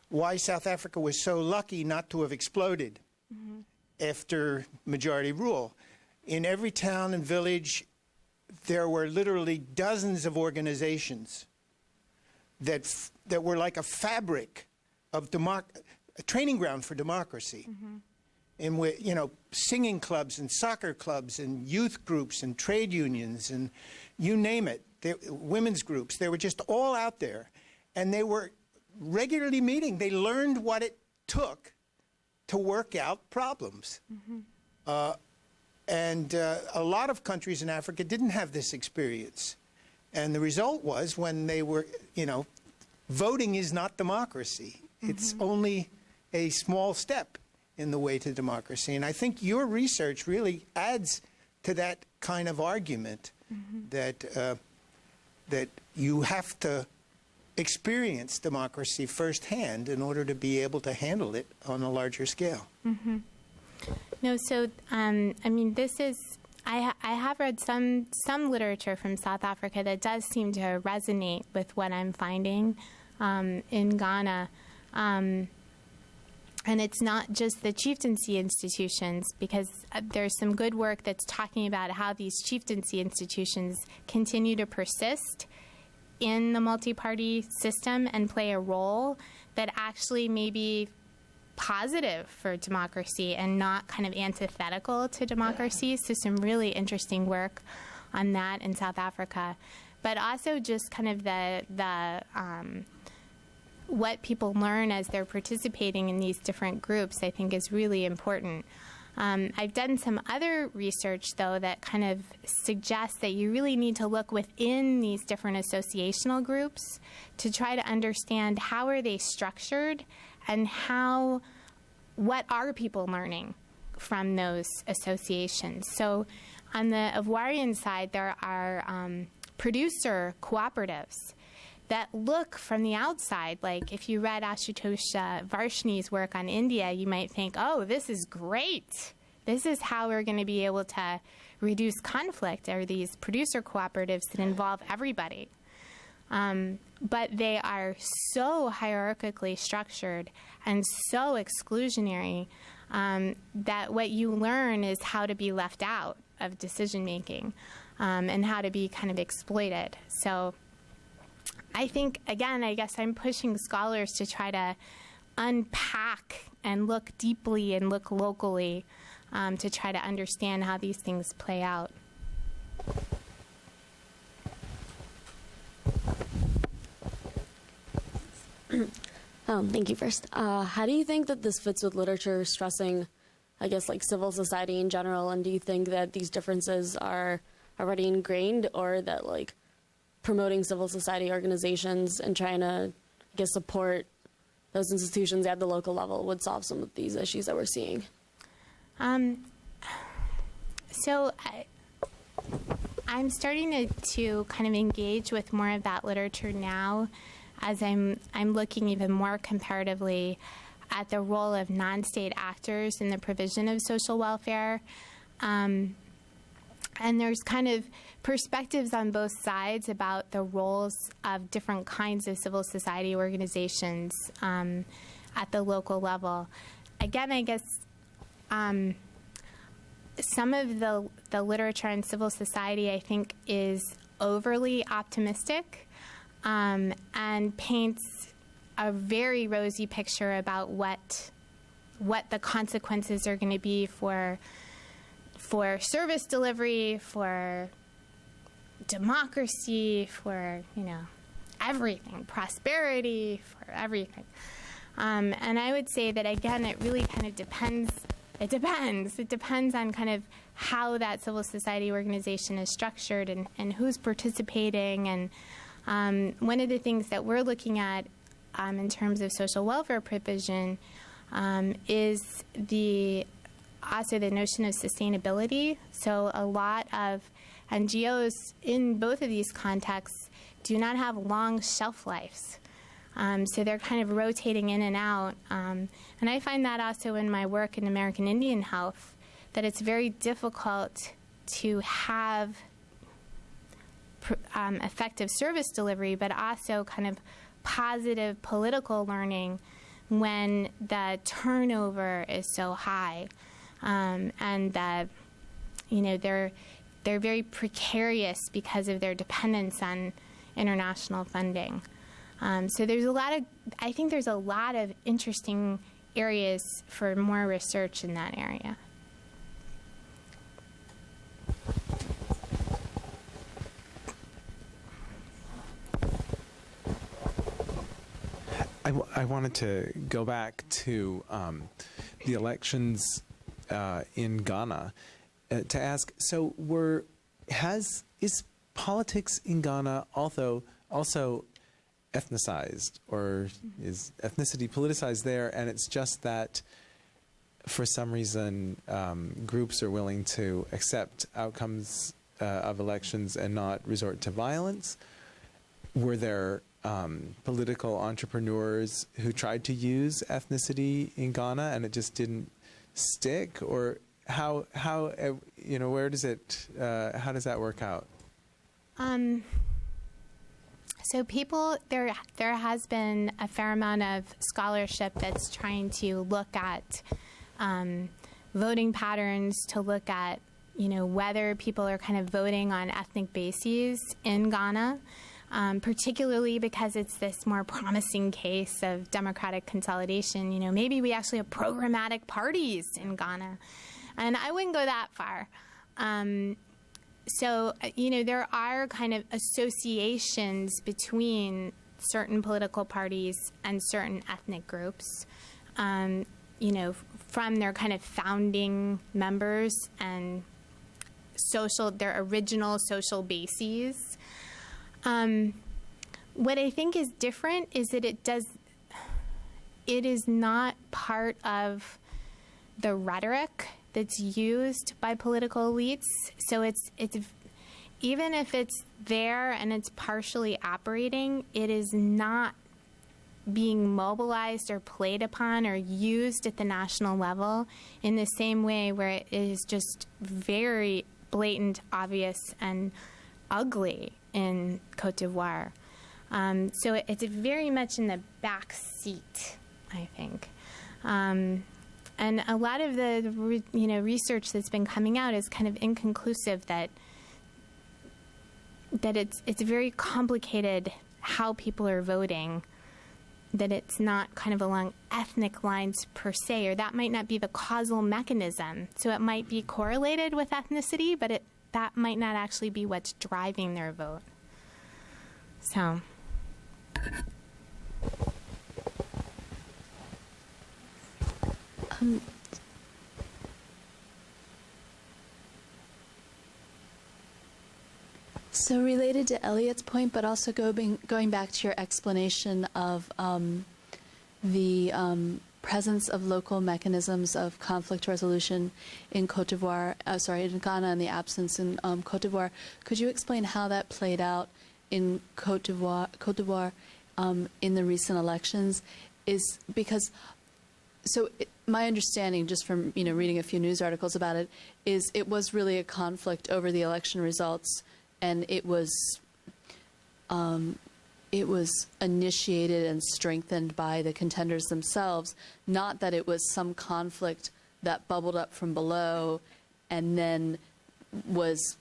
[SPEAKER 3] why South Africa was so lucky not to have exploded after majority rule. In every town and village, there were literally dozens of organizations that were like a fabric of a training ground for democracy. And with, singing clubs and soccer clubs and youth groups and trade unions and you name it, women's groups, they were just all out there. And they were regularly meeting. They learned what it took to work out problems. And a lot of countries in Africa didn't have this experience. And the result was when they were, voting is not democracy. It's only a small step in the way to democracy. And I think your research really adds to that kind of argument that you have to experience democracy firsthand in order to be able to handle it on a larger scale.
[SPEAKER 2] No, so, this is, I have read some literature from South Africa that does seem to resonate with what I'm finding in Ghana. And it's not just the chieftaincy institutions, because there's some good work that's talking about how these chieftaincy institutions continue to persist within the multi-party system and play a role that actually may be positive for democracy and not kind of antithetical to democracy. So some really interesting work on that in South Africa. But also just kind of the what people learn as they're participating in these different groups, I think, is really important. I've done some other research, though, that kind of suggests that you really need to look within these different associational groups to try to understand how are they structured and what are people learning from those associations. So on the Ivorian side, there are producer cooperatives that look from the outside. Like if you read Ashutosh Varshini's work on India, you might think, oh, this is great. This is how we're going to be able to reduce conflict, are these producer cooperatives that involve everybody. But they are so hierarchically structured and so exclusionary that what you learn is how to be left out of decision making and how to be kind of exploited. So I think, again, I guess I'm pushing scholars to try to unpack and look deeply and look locally to try to understand how these things play out.
[SPEAKER 4] Thank you first. How do you think that this fits with literature stressing, I guess, like civil society in general? And do you think that these differences are already ingrained, or that like promoting civil society organizations and trying to, I guess, support those institutions at the local level would solve some of these issues that we're seeing?
[SPEAKER 2] So I'm starting to kind of engage with more of that literature now, as I'm looking even more comparatively at the role of non-state actors in the provision of social welfare. And there's kind of perspectives on both sides about the roles of different kinds of civil society organizations at the local level. Again, I guess some of the literature on civil society, I think, is overly optimistic and paints a very rosy picture about what the consequences are going to be for service delivery, for democracy, for, everything, prosperity, for everything. And I would say that, again, it really kind of depends. It depends on kind of how that civil society organization is structured and who's participating. And one of the things that we're looking at in terms of social welfare provision is also the notion of sustainability. So a lot of NGOs in both of these contexts do not have long shelf lives. So they're kind of rotating in and out. And I find that also in my work in American Indian health, that it's very difficult to have effective service delivery, but also kind of positive political learning when the turnover is so high. And that, they're very precarious because of their dependence on international funding. So I think there's a lot of interesting areas for more research in that area.
[SPEAKER 1] I wanted to go back to the elections in Ghana to ask, so is politics in Ghana also ethnicized, or is ethnicity politicized there, and it's just that for some reason groups are willing to accept outcomes of elections and not resort to violence? Were there political entrepreneurs who tried to use ethnicity in Ghana and it just didn't stick? Or how where does it how does that work out?
[SPEAKER 2] So there has been a fair amount of scholarship that's trying to look at voting patterns, to look at whether people are kind of voting on ethnic bases in Ghana. particularly because it's this more promising case of democratic consolidation. Maybe we actually have programmatic parties in Ghana. And I wouldn't go that far. So, there are kind of associations between certain political parties and certain ethnic groups, from their kind of founding members and their original social bases. What I think is different is that it is not part of the rhetoric that's used by political elites. So it's even if it's there and it's partially operating, it is not being mobilized or played upon or used at the national level in the same way where it is just very blatant, obvious, and ugly in Cote d'Ivoire. So it's very much in the back seat, I think. And a lot of the research that's been coming out is kind of inconclusive that it's very complicated how people are voting, that it's not kind of along ethnic lines per se, or that might not be the causal mechanism. So it might be correlated with ethnicity, but that might not actually be what's driving their vote. So.
[SPEAKER 5] So related to Elliot's point, but also going back to your explanation of the presence of local mechanisms of conflict resolution in in Ghana, and the absence in Cote d'Ivoire, could you explain how that played out in Cote d'Ivoire in the recent elections? Is because my understanding, just from reading a few news articles about it, is it was really a conflict over the election results, and it was initiated and strengthened by the contenders themselves, not that it was some conflict that bubbled up from below and then was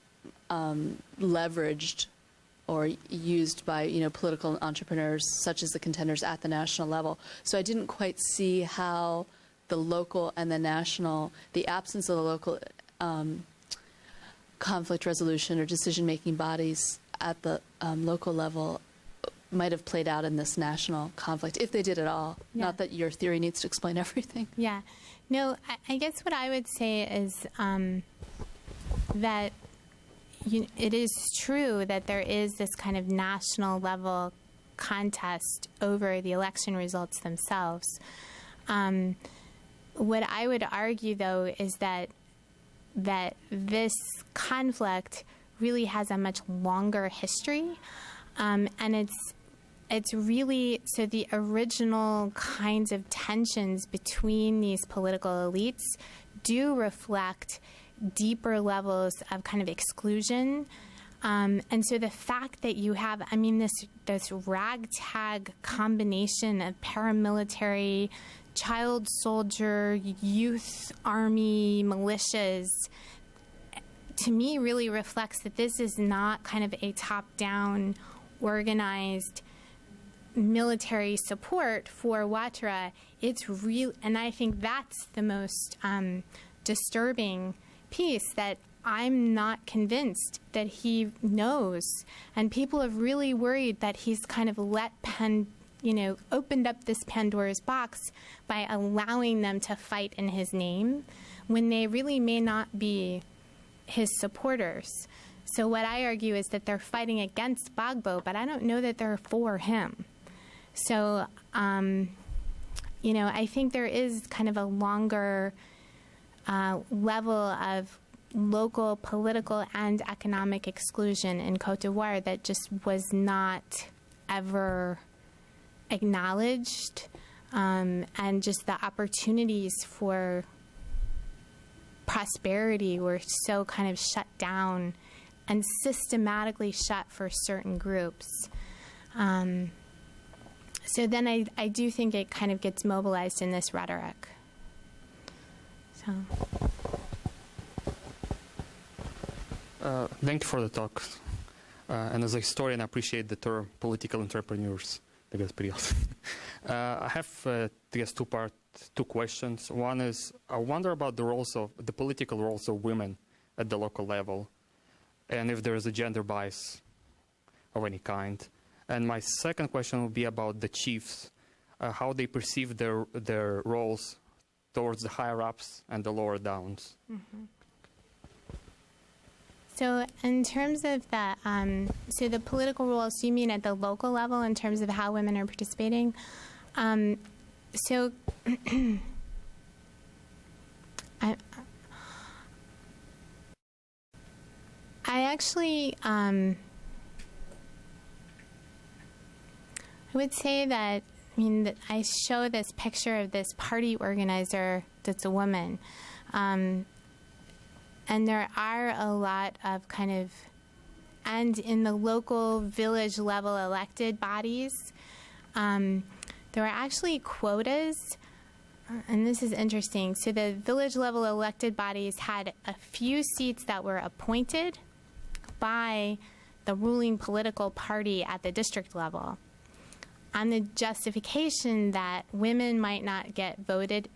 [SPEAKER 5] leveraged or used by political entrepreneurs such as the contenders at the national level. So I didn't quite see how the local and the national, the absence of the local conflict resolution or decision-making bodies at the local level might have played out in this national conflict, if they did at all. Yeah. Not that your theory needs to explain everything.
[SPEAKER 2] Yeah. No, I guess what I would say is that it is true that there is this kind of national level contest over the election results themselves. What I would argue, though, is that this conflict really has a much longer history, and it's really, so the original kinds of tensions between these political elites do reflect deeper levels of kind of exclusion. And so the fact that you have, this ragtag combination of paramilitary, child soldier, youth army, militias, to me really reflects that this is not kind of a top-down, organized military support for Ouattara. It's real, and I think that's the most disturbing piece, that I'm not convinced that he knows, and people have really worried that he's kind of opened up this Pandora's box by allowing them to fight in his name when they really may not be his supporters. So what I argue is that they're fighting against Gbagbo, but I don't know that they're for him. So, I think there is kind of a longer level of local political and economic exclusion in Cote d'Ivoire that just was not ever acknowledged, and just the opportunities for prosperity were so kind of shut down and systematically shut for certain groups. So then I do think it kind of gets mobilized in this rhetoric. So.
[SPEAKER 6] Thank you for the talk. And as a historian, I appreciate the term political entrepreneurs. I guess pretty awesome. I have, I guess, two questions. One is, I wonder about the political roles of women at the local level, and if there is a gender bias of any kind. And my second question would be about the chiefs, how they perceive their roles towards the higher-ups and the lower downs.
[SPEAKER 2] Mm-hmm. So in terms of so the political roles, you mean at the local level in terms of how women are participating? So I actually, I would say that, that I show this picture of this party organizer that's a woman. And there are a lot of and in the local village level elected bodies, there are actually quotas, and this is interesting. So the village level elected bodies had a few seats that were appointed by the ruling political party at the district level, on the justification that women might not get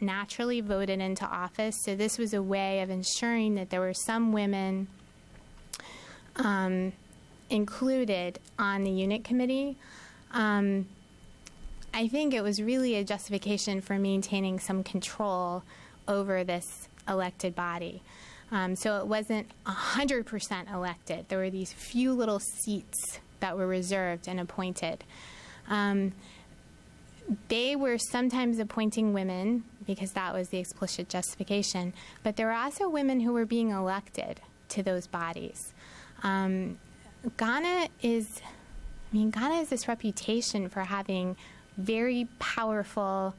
[SPEAKER 2] naturally voted into office. So this was a way of ensuring that there were some women included on the unit committee. I think it was really a justification for maintaining some control over this elected body. So it wasn't 100% elected. There were these few little seats that were reserved and appointed. They were sometimes appointing women because that was the explicit justification, but there were also women who were being elected to those bodies. Ghana has this reputation for having very powerful,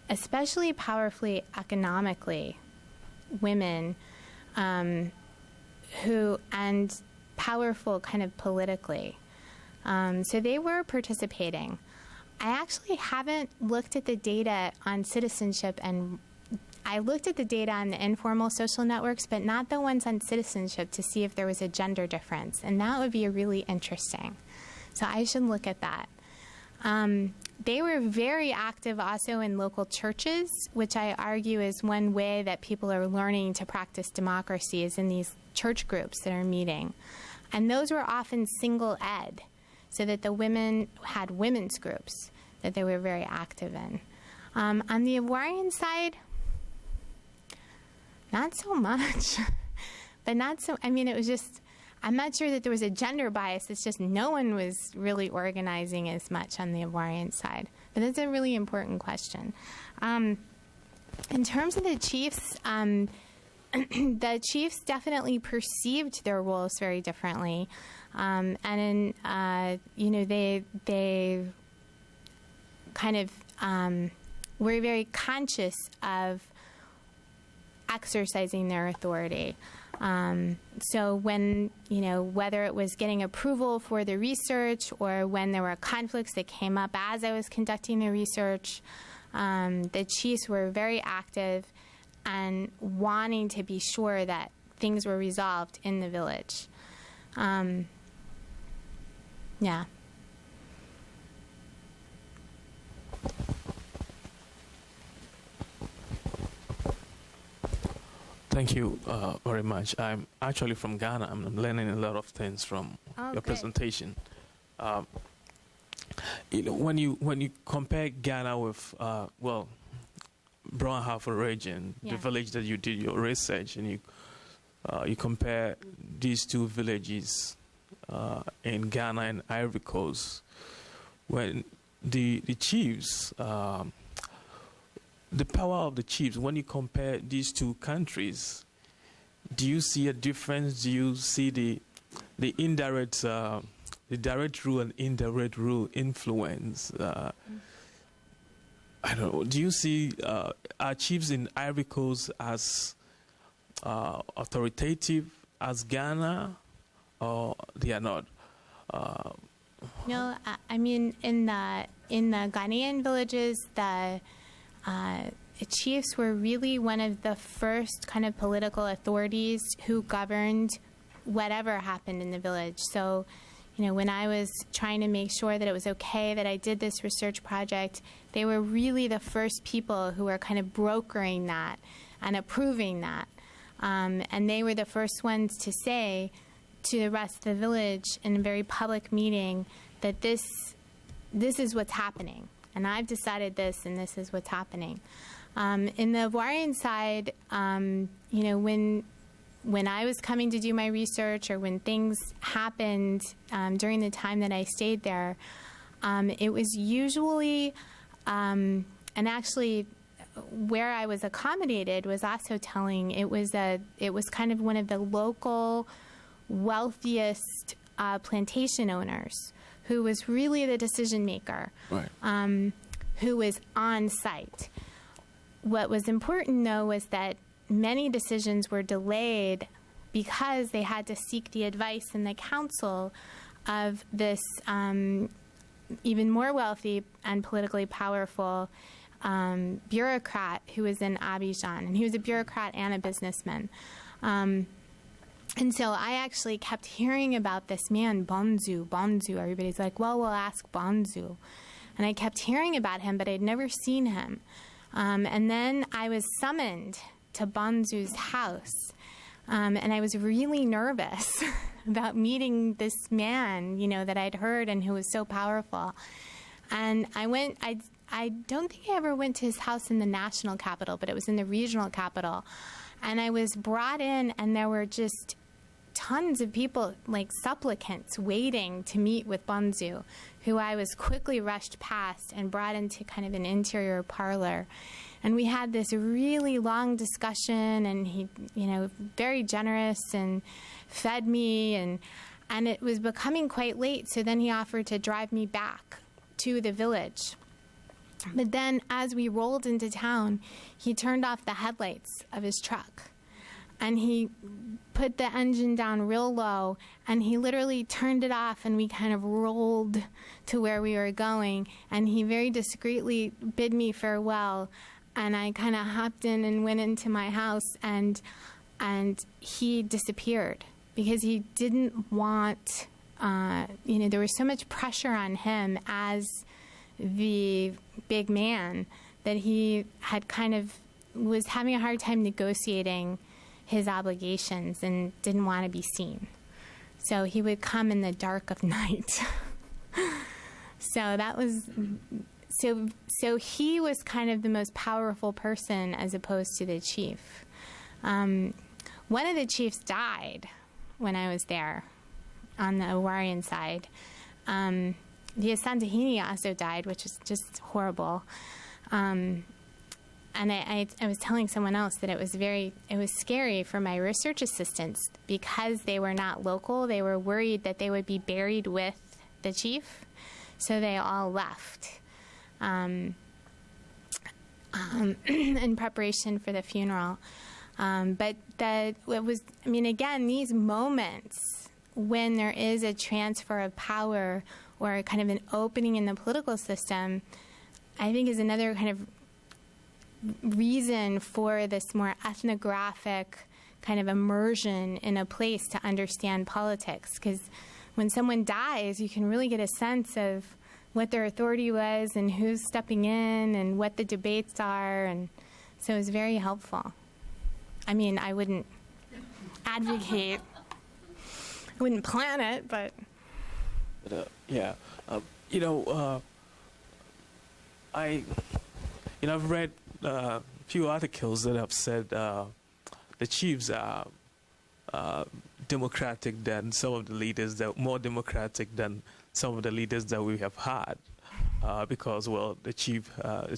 [SPEAKER 2] especially powerfully economically, women and powerful politically. So they were participating. I actually haven't looked at the data on citizenship, and I looked at the data on the informal social networks, but not the ones on citizenship to see if there was a gender difference, and that would be really interesting. So I should look at that. They were very active also in local churches, which I argue is one way that people are learning to practice democracy, is in these church groups that are meeting. And those were often single ed, so that the women had women's groups that they were very active in. On the Ivorian side, not so much, but not so, it was just, I'm not sure that there was a gender bias. It's just no one was really organizing as much on the Ivorian side. But that's a really important question. In terms of the chiefs, the chiefs definitely perceived their roles very differently. And in, they were very conscious of exercising their authority. So when, whether it was getting approval for the research or when there were conflicts that came up as I was conducting the research, the chiefs were very active and wanting to be sure that things were resolved in the village. Yeah.
[SPEAKER 7] Thank you very much. I'm actually from Ghana. I'm learning a lot of things from your presentation. When you compare Ghana with Brown Harbour region, the village that you did your research, and you compare these two villages in Ghana and Ivory Coast, when the chiefs, the power of the chiefs, when you compare these two countries, do you see a difference? Do you see the indirect, the direct rule and indirect rule influence? I don't know. Do you see our chiefs in Ivory Coast as authoritative as Ghana, or they are not?
[SPEAKER 2] No, in the Ghanaian villages, the chiefs were really one of the first kind of political authorities who governed whatever happened in the village. So, when I was trying to make sure that it was okay that I did this research project, they were really the first people who were kind of brokering that and approving that. And they were the first ones to say to the rest of the village in a very public meeting that this is what's happening. And I've decided this, and this is what's happening. In the Ivorian side, when I was coming to do my research, or when things happened during the time that I stayed there, it was usually, and actually where I was accommodated was also telling. It was kind of one of the local wealthiest plantation owners who was really the decision maker,
[SPEAKER 7] Right.
[SPEAKER 2] who was on site. What was important, though, was that many decisions were delayed because they had to seek the advice and the counsel of this even more wealthy and politically powerful bureaucrat who was in Abidjan. And he was a bureaucrat and a businessman. And so I actually kept hearing about this man, Bonzu. Everybody's like, well, we'll ask Bonzu. And I kept hearing about him, but I'd never seen him. And then I was summoned to Bonzu's house. And I was really nervous about meeting this man, that I'd heard and who was so powerful. And I don't think I ever went to his house in the national capital, but it was in the regional capital. And I was brought in, and there were just tons of people, like supplicants, waiting to meet with Bonzu, who I was quickly rushed past and brought into kind of an interior parlor. And we had this really long discussion, and he, very generous and fed me, and it was becoming quite late, so then he offered to drive me back to the village. But then as we rolled into town, he turned off the headlights of his truck, and he put the engine down real low, and he literally turned it off, and we kind of rolled to where we were going, and he very discreetly bid me farewell, and I kind of hopped in and went into my house, and he disappeared because he didn't want, there was so much pressure on him as the big man that he had kind of was having a hard time negotiating his obligations and didn't want to be seen. So he would come in the dark of night. So he was kind of the most powerful person as opposed to the chief. One of the chiefs died when I was there on the Ivorian side. The Asantehene also died, which is just horrible. And I was telling someone else that it was scary for my research assistants because they were not local. They were worried that they would be buried with the chief, so they all left in preparation for the funeral. But again, these moments when there is a transfer of power or kind of an opening in the political system, I think is another kind of reason for this more ethnographic kind of immersion in a place to understand politics. Because when someone dies, you can really get a sense of what their authority was and who's stepping in and what the debates are. And so it was very helpful. I mean, I wouldn't advocate, I wouldn't plan it, but...
[SPEAKER 7] I've read a few articles that have said the chiefs are democratic than some of the leaders, that more democratic than some of the leaders that we have had, because the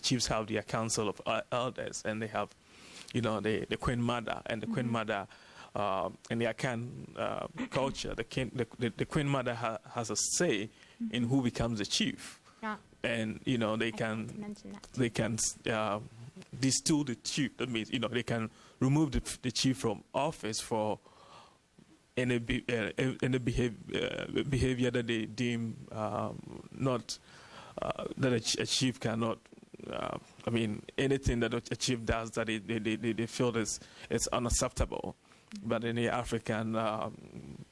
[SPEAKER 7] chiefs have their council of elders, and they have, the Queen Mother, and the Queen Mother. In the Akan culture, the Queen Mother has a say in who becomes the chief, and they can distill the chief. That means they can remove the chief from office for any behavior that they deem not that a chief cannot. Anything that a chief does that they feel is unacceptable. But in the African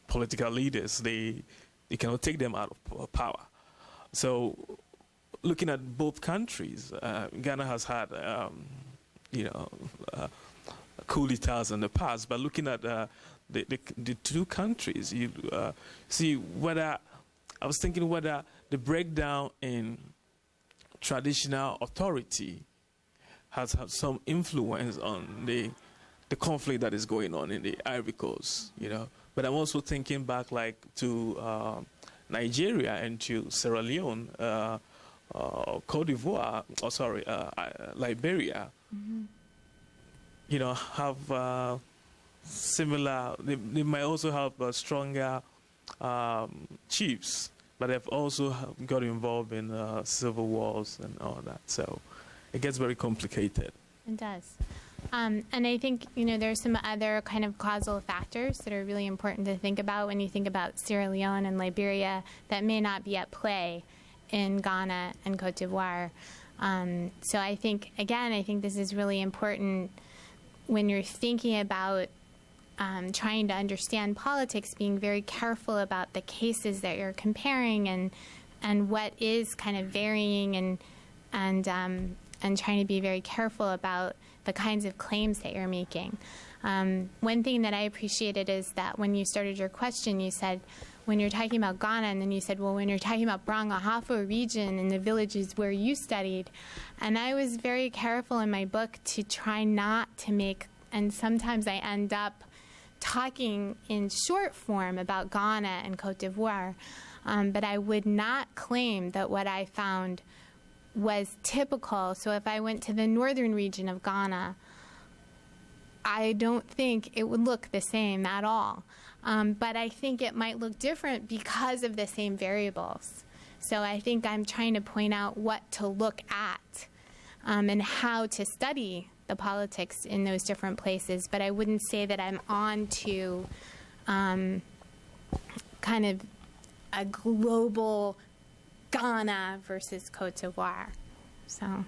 [SPEAKER 7] political leaders. They cannot take them out of power. So, looking at both countries, Ghana has had, coup d'etats in the past. But looking at the two countries, you see whether I was thinking whether the breakdown in traditional authority has had some influence on the conflict that is going on in the Ivory Coast, But I'm also thinking back to Nigeria and to Sierra Leone, Cote d'Ivoire, Liberia, have similar, they might also have stronger chiefs, but they've also got involved in civil wars and all that. So it gets very complicated.
[SPEAKER 2] It does. And I think, there's some other kind of causal factors that are really important to think about when you think about Sierra Leone and Liberia that may not be at play in Ghana and Cote d'Ivoire. So I think this is really important when you're thinking about trying to understand politics, being very careful about the cases that you're comparing and what is kind of varying and trying to be very careful about the kinds of claims that you're making. One thing that I appreciated is that when you started your question, you said, when you're talking about Ghana, and then you said, well, when you're talking about Brangahafo region and the villages where you studied, and I was very careful in my book to try not to make, and sometimes I end up talking in short form about Ghana and Cote d'Ivoire, but I would not claim that what I found was typical. So if I went to the northern region of Ghana, I don't think it would look the same at all. But I think it might look different because of the same variables. So I think I'm trying to point out what to look at and how to study the politics in those different places. But I wouldn't say that I'm on to kind of a global Ghana versus Cote d'Ivoire. So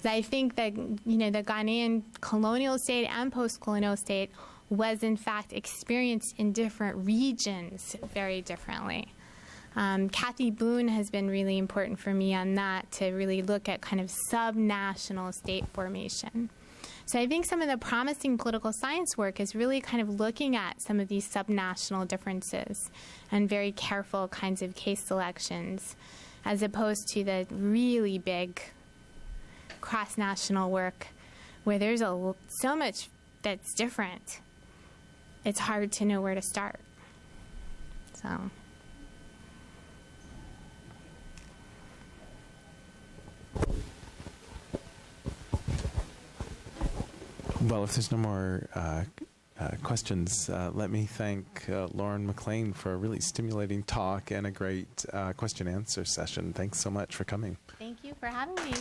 [SPEAKER 2] I think that, the Ghanaian colonial state and post-colonial state was in fact experienced in different regions very differently. Kathy Boone has been really important for me on that, to really look at kind of subnational state formation. So I think some of the promising political science work is really kind of looking at some of these subnational differences and very careful kinds of case selections, as opposed to the really big cross-national work where there's so much that's different. It's hard to know where to start. So.
[SPEAKER 1] Well, if there's no more questions, let me thank Lauren MacLean for a really stimulating talk and a great question-answer session. Thanks so much for coming.
[SPEAKER 2] Thank you for having me.